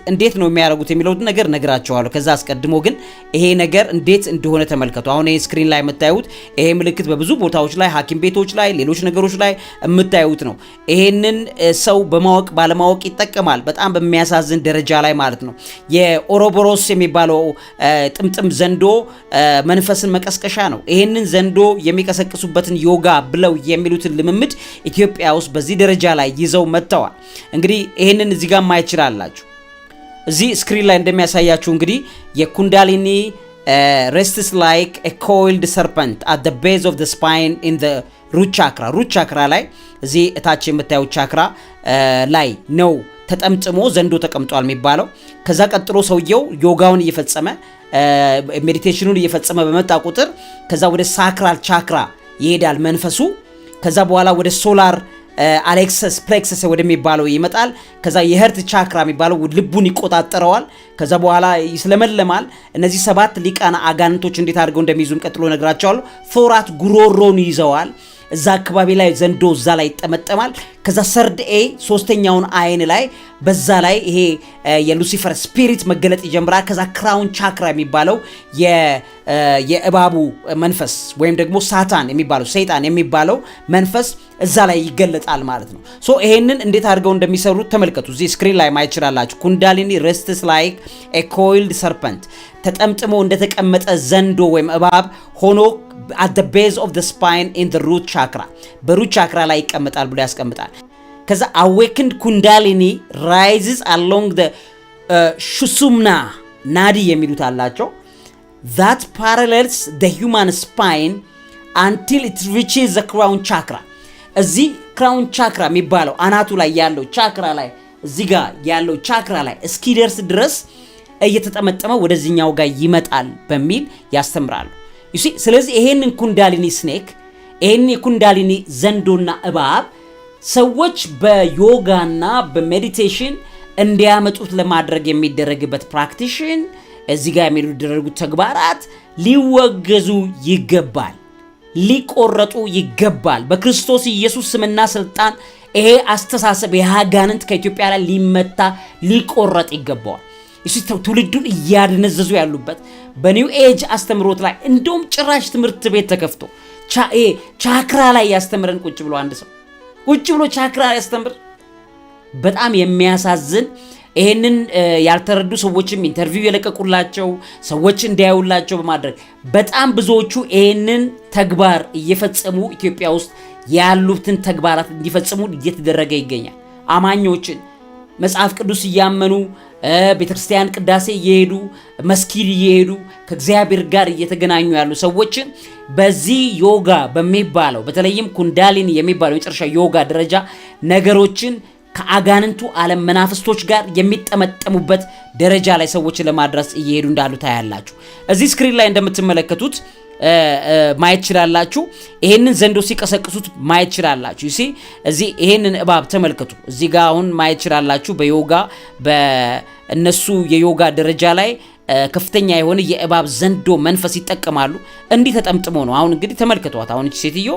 እንዴት ነው የሚያደርጉት የሚለው ነገር ነግራችኋለሁ። ከዛ አስቀድሞ ግን ይሄ ነገር እንዴት እንደሆነ ተመልከቱ። አሁን ይሄ ስክሪን ላይ የምታዩት ይሄ ምልክት በብዙ ቦታዎች ላይ ሐኪም ቤቶች ላይ ሌሎች ነገሮች ላይ የምታዩት ነው። ይሄንን ሰው በማወቅ ባለማወቅ ይጠቀማል፣ በጣም በሚያሳዝን ደረጃ ላይ ማለት ነው። የኦሮቦሮስ የሚባለው ጥምጥም ዘንዶ መንፈስን መቀስቀሻ ነው። ይሄንን ዘንዶ የሚቀሰቅሱበትን ዮጋ ብለው የሚሉትን ልምምድ ኢትዮጵያ ውስጥ በዚህ ደረጃ ላይ ይዘው መጥተዋል። እንግዲህ ይሄንን እዚህ ጋር ማየት ይችላላችሁ። እዚህ ስክሪን ላይ እንደሚያሳያችሁ እንግዲህ የኩንዳሊኒ rests like a coiled serpent at the base of the spine in the root chakra ላይ እዚህ እታች የምታዩት ቻክራ ላይ ነው ተጠምጥሞ ዘንዶ ተቀምጧል የሚባለው። ከዛ ቀጥሎ ሰውየው ዮጋውን እየፈጸመ ሜዲቴሽኑን እየፈጸመ በመጣ ቁጥር ከዛ ወደ ሳክራል ቻክራ ይሄዳል መንፈሱ። ከዛ በኋላ ወደ ሶላር አሌክሰስ ፕሌክሰስ ወደሚባለው ይመጣል። ከዛ የሄርት ቻክራ የሚባለው ልቡን ይቆጣጠረዋል። ከዛ በኋላ ይስለመለማል። እነዚህ 7 ሊቃና አጋንንቶች እንዴት አድርገው እንደሚይዙም ቀጥሎ ነግራቸዋለሁ። ፎራት ጉሮሮን ይዘዋል። እዛ አካባቢ ላይ ዘንዶ እዛ ላይ ይጠመጠማል። ከዛ ሰርድ ሶስተኛውን አይን ላይ በዛ ላይ ይሄ የሉሲፈር ስፒሪት መገለጥ ይጀምራል። ከዛ ክራውን ቻክራ የሚባለው የእባቡ መንፈስ ወይም ደግሞ ሳታን የሚባለው ሰይጣን የሚባለው መንፈስ እዛ ላይ ይገለጣል ማለት ነው። ሶ ይሄንን እንዴት አድርገው እንደሚሰሩት ተመልከቱ። እዚህ ስክሪን ላይ ማየት ይችላላችሁ። ኩንዳሊኒ rests like a coiled serpent ተጠምጥሞ እንደተቀመጠ ዘንዶ ወይም እባብ ሆኖ at the base of the spine in the root chakra በሩት ቻክራ ላይ ይቀመጣል ብሎ ያስቀምጣል። ከዛ awakened kundalini rises along the shushumna ናዲ የሚሉት አላቸው that parallels the human spine until it reaches the crown chakra እዚህ crown chakra የሚባለው አናቱ ላይ ያለው ቻክራ ላይ እዚህ ጋር ያለው ቻክራ ላይ እስኪደርስ ድረስ እየተጠመጠመ ወደዚህኛው ጋር ይመጣል በሚል ያስተምራሉ። ስለዚህ ይሄንን ኩንዳሊኒ ስኔክ ይሄን የኩንዳሊኒ ዘንዶና እባብ ሰዎች በዮጋና በሜዲቴሽን እንዲያመጡት ለማድረግ የሚደረግበት ፕራክቲሽን እዚህ ጋር የሚደረጉት ተግባራት ሊወገዙ ይገባል፣ ሊቆረጡ ይገባል። በክርስቶስ ኢየሱስ ስምና ስልጣን ይሄ አስተሳሰብ የሃጋንንት ከኢትዮጵያ ላይ ሊመታ ሊቆረጥ ይገባዋል። ትውልዱን እያደነዘዙ ያሉበት በኒው ኤጅ አስተምሮት ላይ እንደውም ጭራሽ ትምህርት ቤት ተከፍቶ ቻክራ ላይ ያስተምረን ቁጭ ብሎ አንድ ሰው ቁጭ ብሎ ቻክራ ያስተምር። በጣም የሚያሳዝን። ይሄንን ያልተረዱ ሰዎችም ኢንተርቪው የለቀቁላቸው ሰዎች እንዲያዩላቸው በማድረግ በጣም ብዙዎቹ ይሄንን ተግባር እየፈጸሙ ኢትዮጵያ ውስጥ ያሉትን ተግባራት እንዲፈጽሙ እየተደረገ ይገኛል። አማኞችን መጽሐፍ ቅዱስ እያመኑ ቤተክርስቲያን ቅዳሴ እየሄዱ መስጊድ እየሄዱ ከእግዚአብሔር ጋር እየተገናኙ ያሉ ሰዎችን በዚህ ዮጋ በሚባለው በተለይም ኩንዳሊኒ የሚባለው የመጨረሻ ዮጋ ደረጃ ነገሮችን ከአጋንንቱ ዓለም መናፍስቶች ጋር የሚጠመጠሙበት ደረጃ ላይ ሰዎችን ለማድረስ እየሄዱ እንዳሉ ታያላችሁ። እዚህ ስክሪን ላይ እንደምትመለከቱት ማየት ይችላላችሁ። ይሄንን ዘንዶ ሲቀሰቅሱት ማየት ይችላላችሁ። እዚህ ይሄንን እባብ ተመልከቱ። እዚህ ጋር አሁን ማየት ይችላላችሁ። በዮጋ በእነሱ የዮጋ ደረጃ ላይ ከፍተኛ የሆነ የእባብ ዘንዶ መንፈስ ይጠቀማሉ። እንዲህ ተጠምጥሞ ነው። አሁን እንግዲህ ተመልከቷት። አሁን እቺ ሴትዮ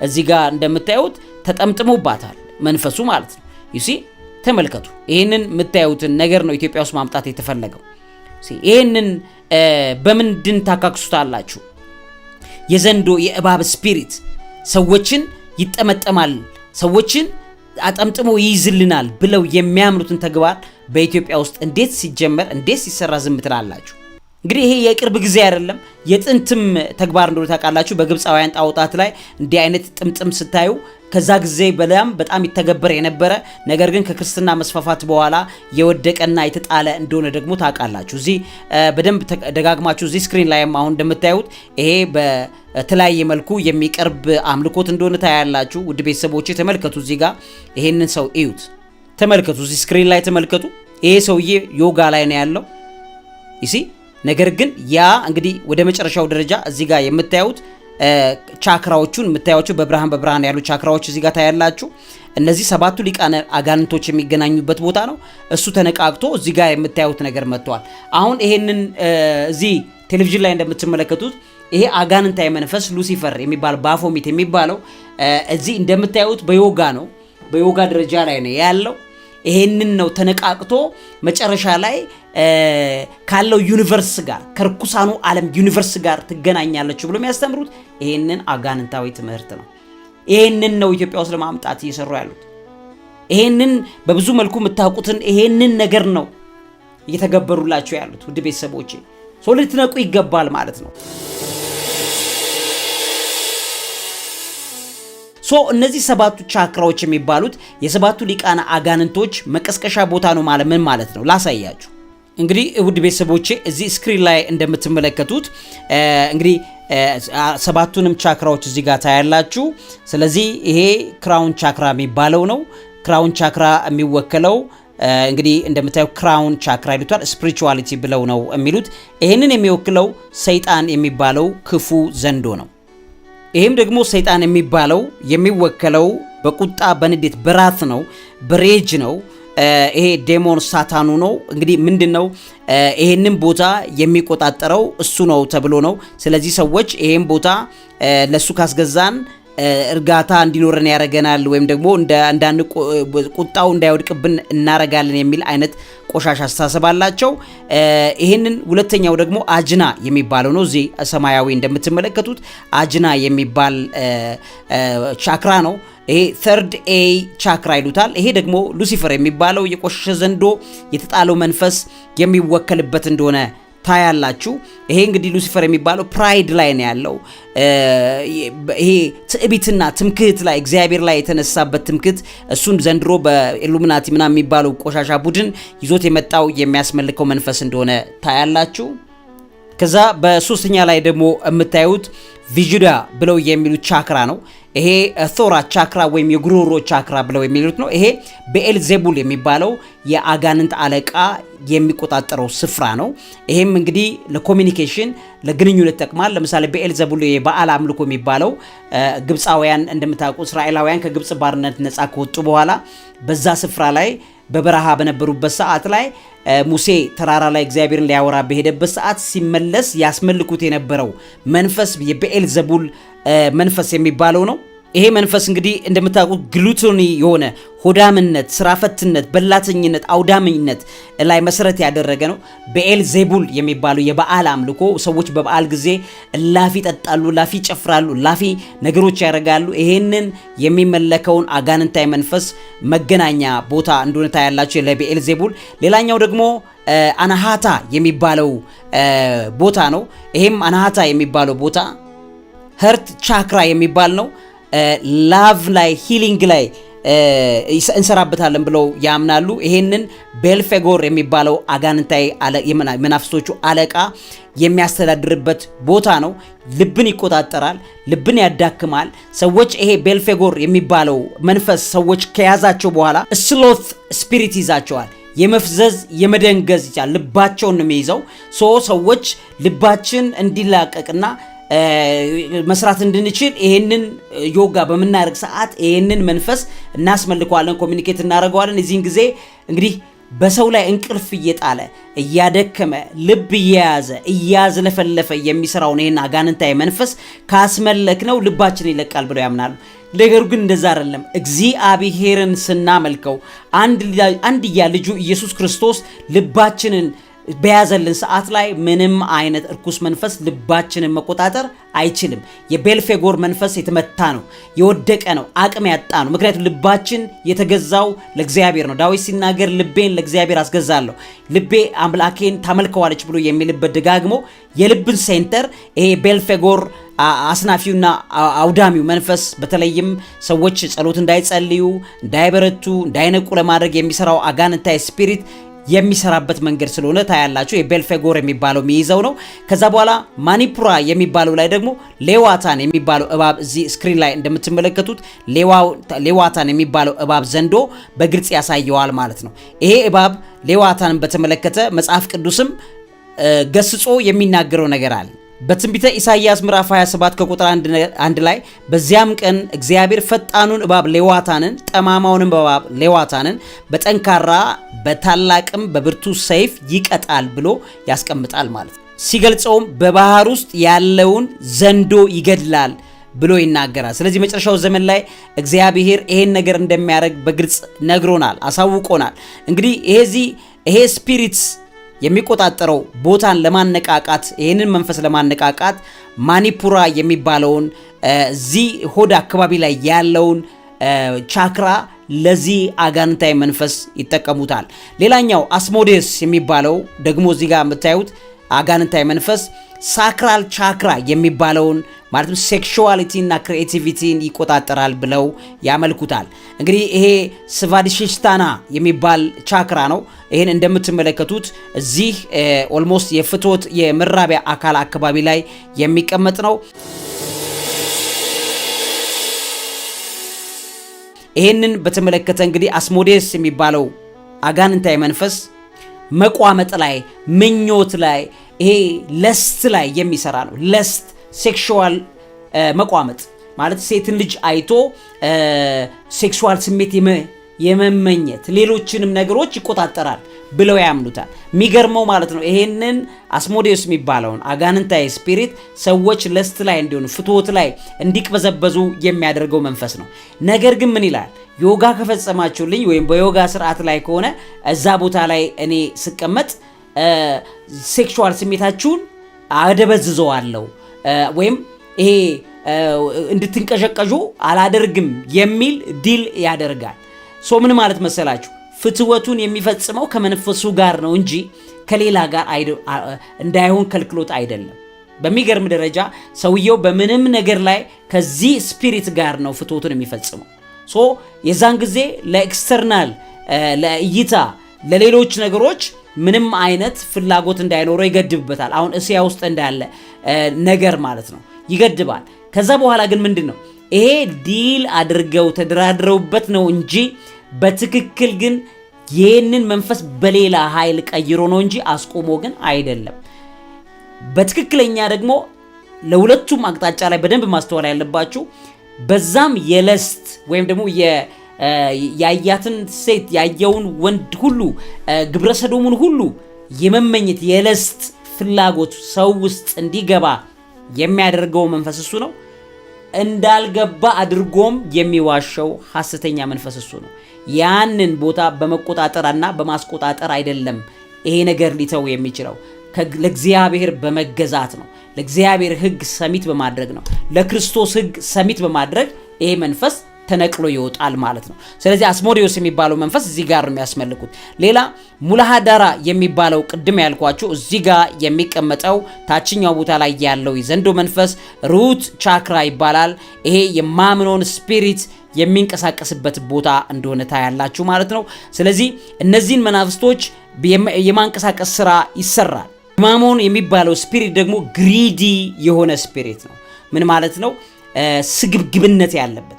እዚህ ጋር እንደምታዩት ተጠምጥሞባታል መንፈሱ ማለት ነው። ተመልከቱ። ይሄንን የምታዩትን ነገር ነው ኢትዮጵያ ውስጥ ማምጣት የተፈለገው። ይሄንን በምንድን ታካክሱታላችሁ? የዘንዶ የእባብ ስፒሪት ሰዎችን ይጠመጠማል፣ ሰዎችን አጠምጥሞ ይይዝልናል ብለው የሚያምኑትን ተግባር በኢትዮጵያ ውስጥ እንዴት ሲጀመር እንዴት ሲሰራ ዝም ትላላችሁ? እንግዲህ ይሄ የቅርብ ጊዜ አይደለም፣ የጥንትም ተግባር እንደሆነ ታውቃላችሁ። በግብፃውያን ጣዖታት ላይ እንዲህ አይነት ጥምጥም ስታዩ ከዛ ጊዜ በጣም ይተገበር የነበረ ነገር ግን ከክርስትና መስፋፋት በኋላ የወደቀና የተጣለ እንደሆነ ደግሞ ታውቃላችሁ። እዚህ በደንብ ደጋግማችሁ እዚህ ስክሪን ላይም አሁን እንደምታዩት ይሄ በተለያየ መልኩ የሚቀርብ አምልኮት እንደሆነ ታያላችሁ። ውድ ቤተሰቦቼ ተመልከቱ፣ እዚህ ጋር ይሄንን ሰው እዩት፣ ተመልከቱ፣ እዚህ ስክሪን ላይ ተመልከቱ። ይሄ ሰውዬ ዮጋ ላይ ነው ያለው ይሲ ነገር ግን ያ እንግዲህ ወደ መጨረሻው ደረጃ እዚህ ጋር የምታዩት ቻክራዎቹን የምታዩቸው በብርሃን ያሉ ቻክራዎች እዚህ ጋር ታያላችሁ። እነዚህ ሰባቱ ሊቃነ አጋንንቶች የሚገናኙበት ቦታ ነው። እሱ ተነቃቅቶ እዚህ ጋር የምታዩት ነገር መጥቷል። አሁን ይሄንን እዚህ ቴሌቪዥን ላይ እንደምትመለከቱት ይሄ አጋንንታዊ መንፈስ ሉሲፈር የሚባል ባፎሚት የሚባለው እዚህ እንደምታዩት በዮጋ ደረጃ ላይ ነው ያለው። ይሄንን ነው ተነቃቅቶ መጨረሻ ላይ ካለው ዩኒቨርስ ጋር ከርኩሳኑ ዓለም ዩኒቨርስ ጋር ትገናኛለች ብሎ የሚያስተምሩት ይሄንን አጋንንታዊ ትምህርት ነው። ይሄንን ነው ኢትዮጵያ ውስጥ ለማምጣት እየሰሩ ያሉት። ይሄንን በብዙ መልኩ የምታውቁትን ይሄንን ነገር ነው እየተገበሩላቸው ያሉት። ውድ ቤተሰቦቼ ሰው ልትነቁ ይገባል ማለት ነው። እነዚህ ሰባቱ ቻክራዎች የሚባሉት የሰባቱ ሊቃነ አጋንንቶች መቀስቀሻ ቦታ ነው ማለት ምን ማለት ነው ላሳያችሁ። እንግዲህ ውድ ቤተሰቦቼ እዚህ ስክሪን ላይ እንደምትመለከቱት እንግዲህ ሰባቱንም ቻክራዎች እዚህ ጋር ታያላችሁ። ስለዚህ ይሄ ክራውን ቻክራ የሚባለው ነው። ክራውን ቻክራ የሚወከለው እንግዲህ እንደምታዩ ክራውን ቻክራ ይሉታል፣ ስፒሪቹዋሊቲ ብለው ነው የሚሉት። ይሄንን የሚወክለው ሰይጣን የሚባለው ክፉ ዘንዶ ነው። ይሄም ደግሞ ሰይጣን የሚባለው የሚወከለው በቁጣ በንዴት በራት ነው፣ በሬጅ ነው። ይሄ ዴሞን ሳታኑ ነው። እንግዲህ ምንድነው ይሄንን ቦታ የሚቆጣጠረው እሱ ነው ተብሎ ነው። ስለዚህ ሰዎች ይሄን ቦታ ለሱ ካስገዛን እርጋታ እንዲኖረን ያረጋናል ወይም ደግሞ ቁጣው እንዳይወድቅብን እናረጋለን የሚል አይነት ቆሻሻ አስተሳሰብ አላቸው። ይሄንን ሁለተኛው ደግሞ አጅና የሚባለው ነው። እዚህ ሰማያዊ እንደምትመለከቱት አጅና የሚባል ቻክራ ነው። ይሄ ተርድ ኤ ቻክራ ይሉታል። ይሄ ደግሞ ሉሲፈር የሚባለው የቆሸሸ ዘንዶ የተጣለው መንፈስ የሚወከልበት እንደሆነ ታያላችሁ። ይሄ እንግዲህ ሉሲፈር የሚባለው ፕራይድ ላይ ነው ያለው። ይሄ ትዕቢትና ትምክህት ላይ እግዚአብሔር ላይ የተነሳበት ትምክህት እሱን ዘንድሮ በኢሉሚናቲ ምናምን የሚባለው ቆሻሻ ቡድን ይዞት የመጣው የሚያስመልከው መንፈስ እንደሆነ ታያላችሁ። ከዛ በሶስተኛ ላይ ደግሞ የምታዩት ቪጁዳ ብለው የሚሉት ቻክራ ነው። ይሄ ቶራ ቻክራ ወይም የጉሮሮ ቻክራ ብለው የሚሉት ነው። ይሄ በኤልዜቡል የሚባለው የአጋንንት አለቃ የሚቆጣጠረው ስፍራ ነው። ይሄም እንግዲህ ለኮሚኒኬሽን ለግንኙነት ተጠቅማል። ለምሳሌ በኤልዜቡል የበዓል አምልኮ የሚባለው ግብፃውያን እንደምታውቁ እስራኤላውያን ከግብፅ ባርነት ነፃ ከወጡ በኋላ በዛ ስፍራ ላይ በበረሃ በነበሩበት ሰዓት ላይ ሙሴ ተራራ ላይ እግዚአብሔርን ሊያወራ በሄደበት ሰዓት ሲመለስ ያስመልኩት የነበረው መንፈስ የበኤልዜቡል መንፈስ የሚባለው ነው። ይሄ መንፈስ እንግዲህ እንደምታውቁት ግሉቶኒ የሆነ ሆዳምነት፣ ስራፈትነት፣ በላተኝነት፣ አውዳምኝነት ላይ መሰረት ያደረገ ነው። በኤልዜቡል የሚባለው የበዓል አምልኮ ሰዎች በበዓል ጊዜ ላፊ ይጠጣሉ፣ ላፊ ይጨፍራሉ፣ ላፊ ነገሮች ያደርጋሉ። ይሄንን የሚመለከውን አጋንንታዊ መንፈስ መገናኛ ቦታ እንደሆነ ታያላችሁ ለበኤልዜቡል። ሌላኛው ደግሞ አናሃታ የሚባለው ቦታ ነው። ይሄም አናሃታ የሚባለው ቦታ ሀርት ቻክራ የሚባል ነው። ላቭ ላይ ሂሊንግ ላይ እንሰራበታለን ብለው ያምናሉ። ይሄንን ቤልፌጎር የሚባለው አጋንንታዊ መናፍስቶቹ አለቃ የሚያስተዳድርበት ቦታ ነው። ልብን ይቆጣጠራል፣ ልብን ያዳክማል። ሰዎች ይሄ ቤልፌጎር የሚባለው መንፈስ ሰዎች ከያዛቸው በኋላ ስሎት ስፒሪት ይዛቸዋል። የመፍዘዝ የመደንገዝ ይቻል ልባቸውን ነው የሚይዘው። ሰዎች ልባችን እንዲላቀቅና መስራት እንድንችል ይሄንን ዮጋ በመናረግ ሰዓት ይሄንን መንፈስ እናስመልከዋለን፣ ኮሚኒኬት እናደርገዋለን። እዚህን ጊዜ እንግዲህ በሰው ላይ እንቅልፍ እየጣለ እያደከመ ልብ እየያዘ እያዝለፈለፈ የሚሰራውን ይሄን አጋንንታዊ መንፈስ ካስመለክነው ልባችን ይለቃል ብለው ያምናሉ። ነገር ግን እንደዛ አይደለም። እግዚአብሔርን ስናመልከው አንድያ ልጁ ኢየሱስ ክርስቶስ ልባችንን በያዘልን ሰዓት ላይ ምንም አይነት እርኩስ መንፈስ ልባችንን መቆጣጠር አይችልም። የቤልፌጎር መንፈስ የተመታ ነው፣ የወደቀ ነው፣ አቅም ያጣ ነው። ምክንያቱም ልባችን የተገዛው ለእግዚአብሔር ነው። ዳዊት ሲናገር ልቤን ለእግዚአብሔር አስገዛለሁ፣ ልቤ አምላኬን ታመልከዋለች ብሎ የሚልበት ደጋግሞ የልብን ሴንተር ይሄ ቤልፌጎር አስናፊውና አውዳሚው መንፈስ በተለይም ሰዎች ጸሎት እንዳይጸልዩ፣ እንዳይበረቱ፣ እንዳይነቁ ለማድረግ የሚሰራው አጋንንታዊ ስፒሪት የሚሰራበት መንገድ ስለሆነ ታያላችሁ። የቤልፌጎር የሚባለው የሚይዘው ነው። ከዛ በኋላ ማኒፑራ የሚባለው ላይ ደግሞ ሌዋታን የሚባለው እባብ እዚህ ስክሪን ላይ እንደምትመለከቱት ሌዋታን የሚባለው እባብ ዘንዶ በግልጽ ያሳየዋል ማለት ነው። ይሄ እባብ ሌዋታንን በተመለከተ መጽሐፍ ቅዱስም ገስጾ የሚናገረው ነገር አለ። በትንቢተ ኢሳይያስ ምዕራፍ 27 ከቁጥር 1 ላይ በዚያም ቀን እግዚአብሔር ፈጣኑን እባብ ሌዋታንን ጠማማውንም እባብ ሌዋታንን በጠንካራ በታላቅም በብርቱ ሰይፍ ይቀጣል ብሎ ያስቀምጣል ማለት ነው። ሲገልጸውም በባህር ውስጥ ያለውን ዘንዶ ይገድላል ብሎ ይናገራል። ስለዚህ መጨረሻው ዘመን ላይ እግዚአብሔር ይሄን ነገር እንደሚያደርግ በግልጽ ነግሮናል፣ አሳውቆናል። እንግዲህ ይሄ ስፒሪት የሚቆጣጠረው ቦታን ለማነቃቃት ይሄንን መንፈስ ለማነቃቃት ማኒፑራ የሚባለውን እዚህ ሆድ አካባቢ ላይ ያለውን ቻክራ ለዚህ አጋንንታዊ መንፈስ ይጠቀሙታል። ሌላኛው አስሞዴስ የሚባለው ደግሞ እዚህ ጋር የምታዩት አጋንንታዊ መንፈስ ሳክራል ቻክራ የሚባለውን ማለትም ሴክሹዋሊቲ እና ክሪኤቲቪቲን ይቆጣጠራል ብለው ያመልኩታል። እንግዲህ ይሄ ስቫዲሽስታና የሚባል ቻክራ ነው። ይሄን እንደምትመለከቱት እዚህ ኦልሞስት የፍትወት የመራቢያ አካል አካባቢ ላይ የሚቀመጥ ነው። ይሄንን በተመለከተ እንግዲህ አስሞዴስ የሚባለው አጋንንታዊ መንፈስ መቋመጥ ላይ፣ ምኞት ላይ፣ ይሄ ለስት ላይ የሚሰራ ነው። ለስት ሴክሹዋል መቋመጥ ማለት ሴትን ልጅ አይቶ ሴክሹዋል ስሜት የመመኘት ሌሎችንም ነገሮች ይቆጣጠራል ብለው ያምኑታል። የሚገርመው ማለት ነው ይሄንን አስሞዴስ የሚባለውን አጋንንታዊ ስፒሪት ሰዎች ለስት ላይ እንዲሆኑ ፍትወት ላይ እንዲቅበዘበዙ የሚያደርገው መንፈስ ነው። ነገር ግን ምን ይላል? ዮጋ ከፈጸማችሁልኝ ወይም በዮጋ ስርዓት ላይ ከሆነ እዛ ቦታ ላይ እኔ ስቀመጥ ሴክሹዋል ስሜታችሁን አደበዝዘዋለሁ ወይም ይሄ እንድትንቀዠቀዡ አላደርግም የሚል ዲል ያደርጋል። ሶ ምን ማለት መሰላችሁ? ፍትወቱን የሚፈጽመው ከመንፈሱ ጋር ነው እንጂ ከሌላ ጋር እንዳይሆን ከልክሎት አይደለም። በሚገርም ደረጃ ሰውየው በምንም ነገር ላይ ከዚህ ስፒሪት ጋር ነው ፍትወቱን የሚፈጽመው። ሶ የዛን ጊዜ ለኤክስተርናል ለእይታ ለሌሎች ነገሮች ምንም አይነት ፍላጎት እንዳይኖረው ይገድብበታል። አሁን እስያ ውስጥ እንዳለ ነገር ማለት ነው ይገድባል። ከዛ በኋላ ግን ምንድነው ይሄ ዲል አድርገው ተደራድረውበት ነው እንጂ በትክክል ግን ይህንን መንፈስ በሌላ ኃይል ቀይሮ ነው እንጂ አስቆሞ ግን አይደለም። በትክክለኛ ደግሞ ለሁለቱም አቅጣጫ ላይ በደንብ ማስተዋል ያለባችሁ በዛም የለስት ወይም ደግሞ ያያትን ሴት ያየውን ወንድ ሁሉ ግብረ ሰዶሙን ሁሉ የመመኘት የለስት ፍላጎት ሰው ውስጥ እንዲገባ የሚያደርገው መንፈስ እሱ ነው። እንዳልገባ አድርጎም የሚዋሸው ሐሰተኛ መንፈስ እሱ ነው። ያንን ቦታ በመቆጣጠርና በማስቆጣጠር አይደለም ይሄ ነገር ሊተው የሚችለው ለእግዚአብሔር በመገዛት ነው። ለእግዚአብሔር ሕግ ሰሚት በማድረግ ነው። ለክርስቶስ ሕግ ሰሚት በማድረግ ይሄ መንፈስ ተነቅሎ ይወጣል ማለት ነው። ስለዚህ አስሞዴዎስ የሚባለው መንፈስ እዚህ ጋር ነው የሚያስመልኩት። ሌላ ሙላሃዳራ የሚባለው ቅድም ያልኳችሁ እዚህ ጋር የሚቀመጠው ታችኛው ቦታ ላይ ያለው የዘንዶ መንፈስ ሩት ቻክራ ይባላል። ይሄ የማምኖን ስፒሪት የሚንቀሳቀስበት ቦታ እንደሆነ ታያላችሁ ማለት ነው። ስለዚህ እነዚህን መናፍስቶች የማንቀሳቀስ ስራ ይሰራል። ማሞን የሚባለው ስፒሪት ደግሞ ግሪዲ የሆነ ስፒሪት ነው። ምን ማለት ነው? ስግብግብነት ያለበት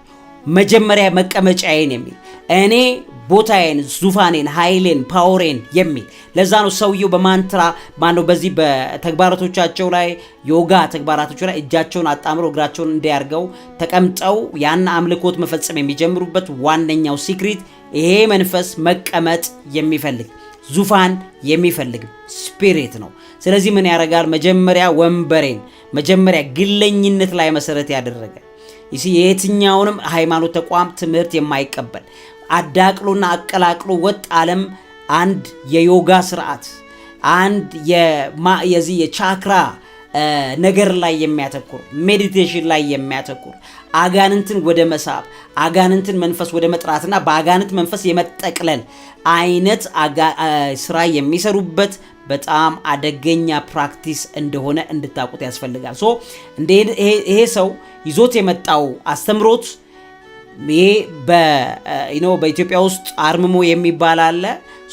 መጀመሪያ መቀመጫዬን የሚል እኔ ቦታዬን፣ ዙፋኔን፣ ኃይሌን፣ ፓወሬን የሚል ለዛ ነው ሰውየው በማንትራ ማነው በዚህ በተግባራቶቻቸው ላይ ዮጋ ተግባራቶች ላይ እጃቸውን አጣምሮ እግራቸውን እንዲያርገው ተቀምጠው ያን አምልኮት መፈጸም የሚጀምሩበት ዋነኛው ሲክሪት ይሄ መንፈስ መቀመጥ የሚፈልግ ዙፋን የሚፈልግ ስፒሪት ነው። ስለዚህ ምን ያደርጋል? መጀመሪያ ወንበሬን መጀመሪያ ግለኝነት ላይ መሰረት ያደረገ የየትኛውንም ሃይማኖት ተቋም ትምህርት የማይቀበል አዳቅሎና አቀላቅሎ ወጥ ዓለም አንድ የዮጋ ስርዓት አንድ የዚህ የቻክራ ነገር ላይ የሚያተኩር ሜዲቴሽን ላይ የሚያተኩር አጋንንትን ወደ መሳብ አጋንንትን መንፈስ ወደ መጥራትና በአጋንንት መንፈስ የመጠቅለል አይነት ስራ የሚሰሩበት በጣም አደገኛ ፕራክቲስ እንደሆነ እንድታውቁት ያስፈልጋል። ሶ ይሄ ሰው ይዞት የመጣው አስተምሮት ይሄ በኢትዮጵያ ውስጥ አርምሞ የሚባል አለ።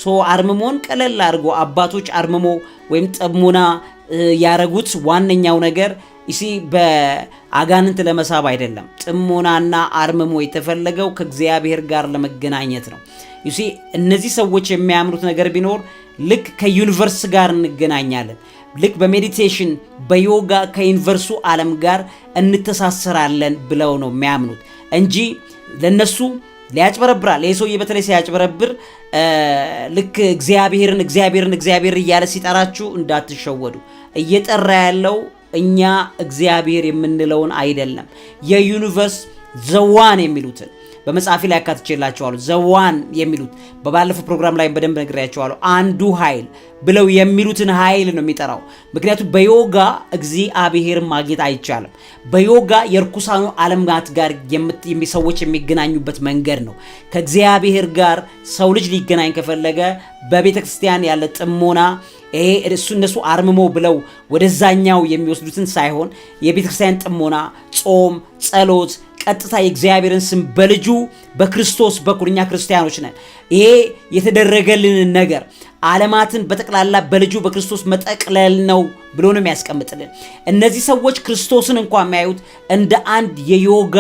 ሶ አርምሞን ቀለል አድርጎ አባቶች አርምሞ ወይም ጥሞና ያረጉት ዋነኛው ነገር በአጋንንት ለመሳብ አይደለም። ጥሞናና አርምሞ የተፈለገው ከእግዚአብሔር ጋር ለመገናኘት ነው። እነዚህ ሰዎች የሚያምኑት ነገር ቢኖር ልክ ከዩኒቨርስ ጋር እንገናኛለን፣ ልክ በሜዲቴሽን በዮጋ ከዩኒቨርሱ ዓለም ጋር እንተሳሰራለን ብለው ነው የሚያምኑት እንጂ ለነሱ ሊያጭበረብራል። ይህ ሰውዬ በተለይ ሲያጭበረብር ልክ እግዚአብሔር እያለ ሲጠራችሁ እንዳትሸወዱ። እየጠራ ያለው እኛ እግዚአብሔር የምንለውን አይደለም፣ የዩኒቨርስ ዘዋን የሚሉትን በመጽሐፊ ላይ ያካትቼላችኋለሁ። ዘዋን የሚሉት በባለፈው ፕሮግራም ላይ በደንብ ነግሬያችኋለሁ። አንዱ ኃይል ብለው የሚሉትን ኃይል ነው የሚጠራው። ምክንያቱም በዮጋ እግዚአብሔር ማግኘት አይቻልም። በዮጋ የርኩሳኑ ዓለማት ጋር ሰዎች የሚገናኙበት መንገድ ነው። ከእግዚአብሔር ጋር ሰው ልጅ ሊገናኝ ከፈለገ በቤተ ክርስቲያን ያለ ጥሞና እነሱ አርምሞ ብለው ወደዛኛው የሚወስዱትን ሳይሆን የቤተ ክርስቲያን ጥሞና፣ ጾም፣ ጸሎት ቀጥታ የእግዚአብሔርን ስም በልጁ በክርስቶስ በኩል እኛ ክርስቲያኖች ነን። ይሄ የተደረገልንን ነገር ዓለማትን በጠቅላላ በልጁ በክርስቶስ መጠቅለል ነው ብሎ ነው የሚያስቀምጥልን። እነዚህ ሰዎች ክርስቶስን እንኳን የሚያዩት እንደ አንድ የዮጋ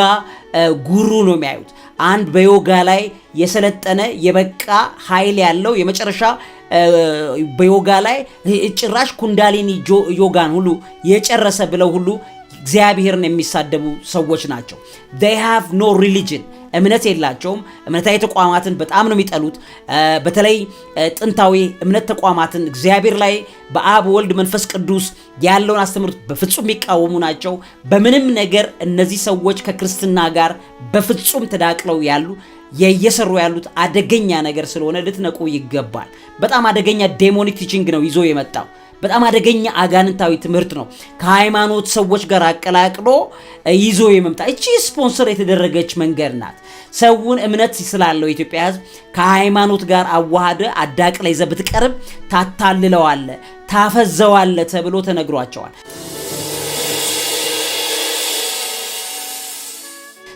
ጉሩ ነው የሚያዩት። አንድ በዮጋ ላይ የሰለጠነ የበቃ ኃይል ያለው የመጨረሻ በዮጋ ላይ ጭራሽ ኩንዳሊኒ ዮጋን ሁሉ የጨረሰ ብለው ሁሉ እግዚአብሔርን የሚሳደቡ ሰዎች ናቸው። they have no religion እምነት የላቸውም። እምነታዊ ተቋማትን በጣም ነው የሚጠሉት። በተለይ ጥንታዊ እምነት ተቋማትን እግዚአብሔር ላይ በአብ ወልድ መንፈስ ቅዱስ ያለውን አስተምህሮት በፍጹም የሚቃወሙ ናቸው። በምንም ነገር እነዚህ ሰዎች ከክርስትና ጋር በፍጹም ተዳቅለው እየሰሩ ያሉት አደገኛ ነገር ስለሆነ ልትነቁ ይገባል። በጣም አደገኛ ዴሞኒክ ቲቺንግ ነው ይዞ የመጣው። በጣም አደገኛ አጋንንታዊ ትምህርት ነው ከሃይማኖት ሰዎች ጋር አቀላቅሎ ይዞ የመምጣት። እቺ ስፖንሰር የተደረገች መንገድ ናት። ሰውን እምነት ስላለው ኢትዮጵያ ሕዝብ ከሃይማኖት ጋር አዋሃደ አዳቅለ ይዘህ ብትቀርብ ታታልለዋለ፣ ታፈዘዋለ ተብሎ ተነግሯቸዋል።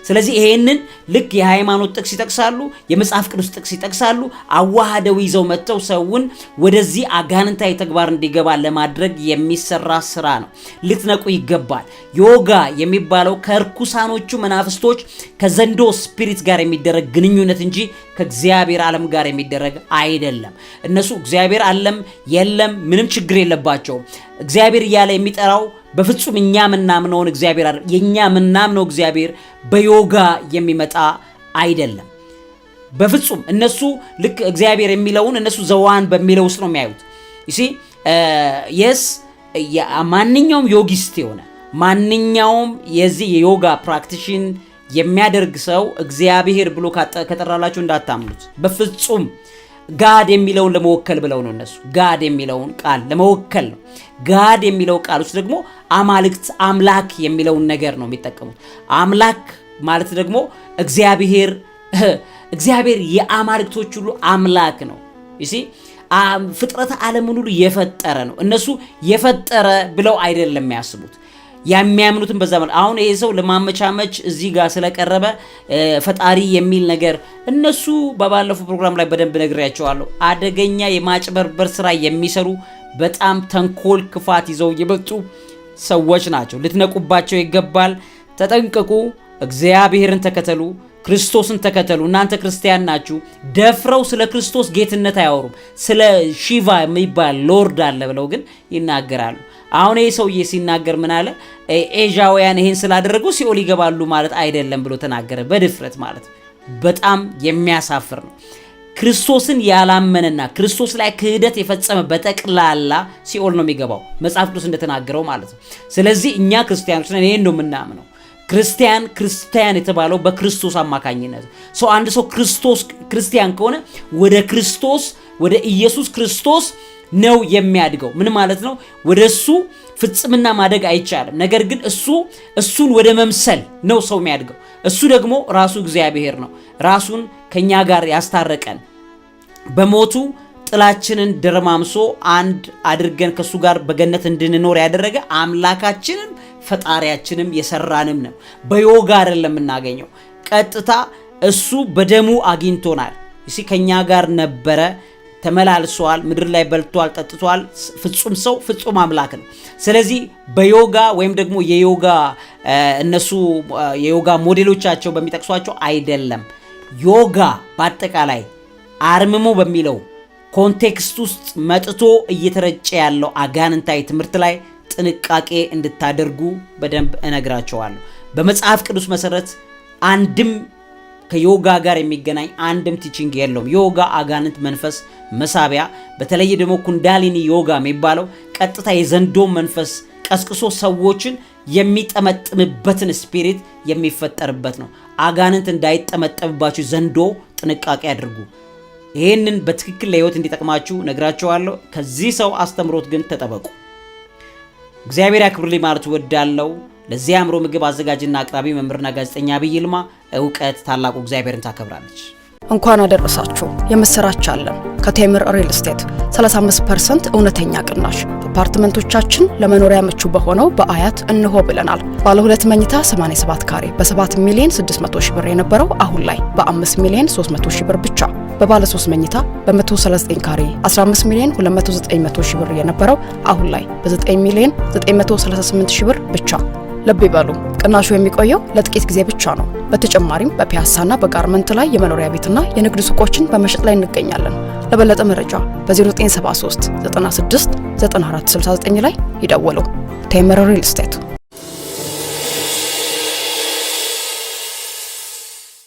ስለዚህ ይሄንን ልክ የሃይማኖት ጥቅስ ይጠቅሳሉ፣ የመጽሐፍ ቅዱስ ጥቅስ ይጠቅሳሉ፣ አዋሃደው ይዘው መጥተው ሰውን ወደዚህ አጋንንታዊ ተግባር እንዲገባ ለማድረግ የሚሰራ ስራ ነው። ልትነቁ ይገባል። ዮጋ የሚባለው ከርኩሳኖቹ መናፍስቶች ከዘንዶ ስፒሪት ጋር የሚደረግ ግንኙነት እንጂ ከእግዚአብሔር ዓለም ጋር የሚደረግ አይደለም። እነሱ እግዚአብሔር ዓለም የለም ምንም ችግር የለባቸውም። እግዚአብሔር እያለ የሚጠራው በፍጹም እኛ ምናምነውን እግዚአብሔር አይደለም። የኛ ምናምነው እግዚአብሔር በዮጋ የሚመጣ አይደለም በፍጹም። እነሱ ልክ እግዚአብሔር የሚለውን እነሱ ዘዋን በሚለው ውስጥ ነው የሚያዩት። ማንኛውም ዮጊስት የሆነ ማንኛውም የዚህ የዮጋ ፕራክቲሽን የሚያደርግ ሰው እግዚአብሔር ብሎ ከጠራላችሁ እንዳታምኑት በፍጹም። ጋድ የሚለውን ለመወከል ብለው ነው እነሱ። ጋድ የሚለውን ቃል ለመወከል ነው። ጋድ የሚለው ቃል ውስጥ ደግሞ አማልክት አምላክ የሚለውን ነገር ነው የሚጠቀሙት። አምላክ ማለት ደግሞ እግዚአብሔር የአማልክቶች ሁሉ አምላክ ነው። ፍጥረተ ዓለምን ሁሉ የፈጠረ ነው። እነሱ የፈጠረ ብለው አይደለም የሚያስቡት የሚያምኑትን በዛ ማለት። አሁን ይሄ ሰው ለማመቻመች እዚህ ጋር ስለቀረበ ፈጣሪ የሚል ነገር እነሱ በባለፈው ፕሮግራም ላይ በደንብ ነግሬያቸዋለሁ። አደገኛ የማጭበርበር ስራ የሚሰሩ በጣም ተንኮል ክፋት ይዘው የመጡ ሰዎች ናቸው። ልትነቁባቸው ይገባል። ተጠንቀቁ። እግዚአብሔርን ተከተሉ። ክርስቶስን ተከተሉ። እናንተ ክርስቲያን ናችሁ። ደፍረው ስለ ክርስቶስ ጌትነት አያወሩም። ስለ ሺቫ የሚባል ሎርድ አለ ብለው ግን ይናገራሉ። አሁን ይሄ ሰውዬ ሲናገር ምን አለ? ኤዣውያን ይሄን ስላደረጉ ሲኦል ይገባሉ ማለት አይደለም ብሎ ተናገረ። በድፍረት ማለት በጣም የሚያሳፍር ነው። ክርስቶስን ያላመነና ክርስቶስ ላይ ክህደት የፈጸመ በጠቅላላ ሲኦል ነው የሚገባው መጽሐፍ ቅዱስ እንደተናገረው ማለት ነው። ስለዚህ እኛ ክርስቲያኖች ነን፣ ይሄን ነው የምናምነው። ክርስቲያን የተባለው በክርስቶስ አማካኝነት ሰው አንድ ሰው ክርስቲያን ከሆነ ወደ ኢየሱስ ክርስቶስ ነው የሚያድገው። ምን ማለት ነው? ወደሱ ፍጽምና ማደግ አይቻልም። ነገር ግን እሱን ወደ መምሰል ነው ሰው የሚያድገው። እሱ ደግሞ ራሱ እግዚአብሔር ነው። ራሱን ከኛ ጋር ያስታረቀን በሞቱ ጥላችንን ደረማምሶ አንድ አድርገን ከሱ ጋር በገነት እንድንኖር ያደረገ አምላካችንም ፈጣሪያችንም የሰራንም ነው። በዮጋ አይደለም የምናገኘው። ቀጥታ እሱ በደሙ አግኝቶናል። እሺ ከኛ ጋር ነበረ፣ ተመላልሷል፣ ምድር ላይ በልቷል፣ ጠጥቷል። ፍጹም ሰው ፍጹም አምላክ ነው። ስለዚህ በዮጋ ወይም ደግሞ እነሱ የዮጋ ሞዴሎቻቸው በሚጠቅሷቸው አይደለም። ዮጋ በአጠቃላይ አርምሞ በሚለው ኮንቴክስት ውስጥ መጥቶ እየተረጨ ያለው አጋንንታዊ ትምህርት ላይ ጥንቃቄ እንድታደርጉ በደንብ እነግራቸዋለሁ። በመጽሐፍ ቅዱስ መሰረት አንድም ከዮጋ ጋር የሚገናኝ አንድም ቲቺንግ የለውም። ዮጋ አጋንንት መንፈስ መሳቢያ፣ በተለይ ደግሞ ኩንዳሊኒ ዮጋ የሚባለው ቀጥታ የዘንዶ መንፈስ ቀስቅሶ ሰዎችን የሚጠመጥምበትን ስፒሪት የሚፈጠርበት ነው። አጋንንት እንዳይጠመጠምባችሁ ዘንዶ ጥንቃቄ አድርጉ። ይህንን በትክክል ለህይወት እንዲጠቅማችሁ ነግራችኋለሁ። ከዚህ ሰው አስተምሮት ግን ተጠበቁ። እግዚአብሔር ያክብርልኝ ማለት ወዳለው ለዚህ አእምሮ ምግብ አዘጋጅና አቅራቢ መምህርና ጋዜጠኛ ዐቢይ ይልማ። እውቀት ታላቁ እግዚአብሔርን ታከብራለች። እንኳን አደረሳችሁ። የምስራች አለን። ከቴምር ሪል ስቴት 35% እውነተኛ ቅናሽ አፓርትመንቶቻችን ለመኖሪያ ምቹ በሆነው በአያት እንሆ ብለናል። ባለ 2 መኝታ 87 ካሬ በ7 ሚሊዮን 600 ሺህ ብር የነበረው አሁን ላይ በ5 ሚሊዮን 300 ሺህ ብር ብቻ። በባለ 3 መኝታ በ139 ካሬ 15 ሚሊዮን 290 ሺህ ብር የነበረው አሁን ላይ በ9 ሚሊዮን 938 ሺህ ብር ብቻ። ልብ ይበሉ፣ ቅናሹ የሚቆየው ለጥቂት ጊዜ ብቻ ነው። በተጨማሪም በፒያሳና በጋርመንት ላይ የመኖሪያ ቤትና የንግድ ሱቆችን በመሸጥ ላይ እንገኛለን። ለበለጠ መረጃ በ0973 96 9469 ላይ ይደውሉ። ቴምር ሪል ስቴት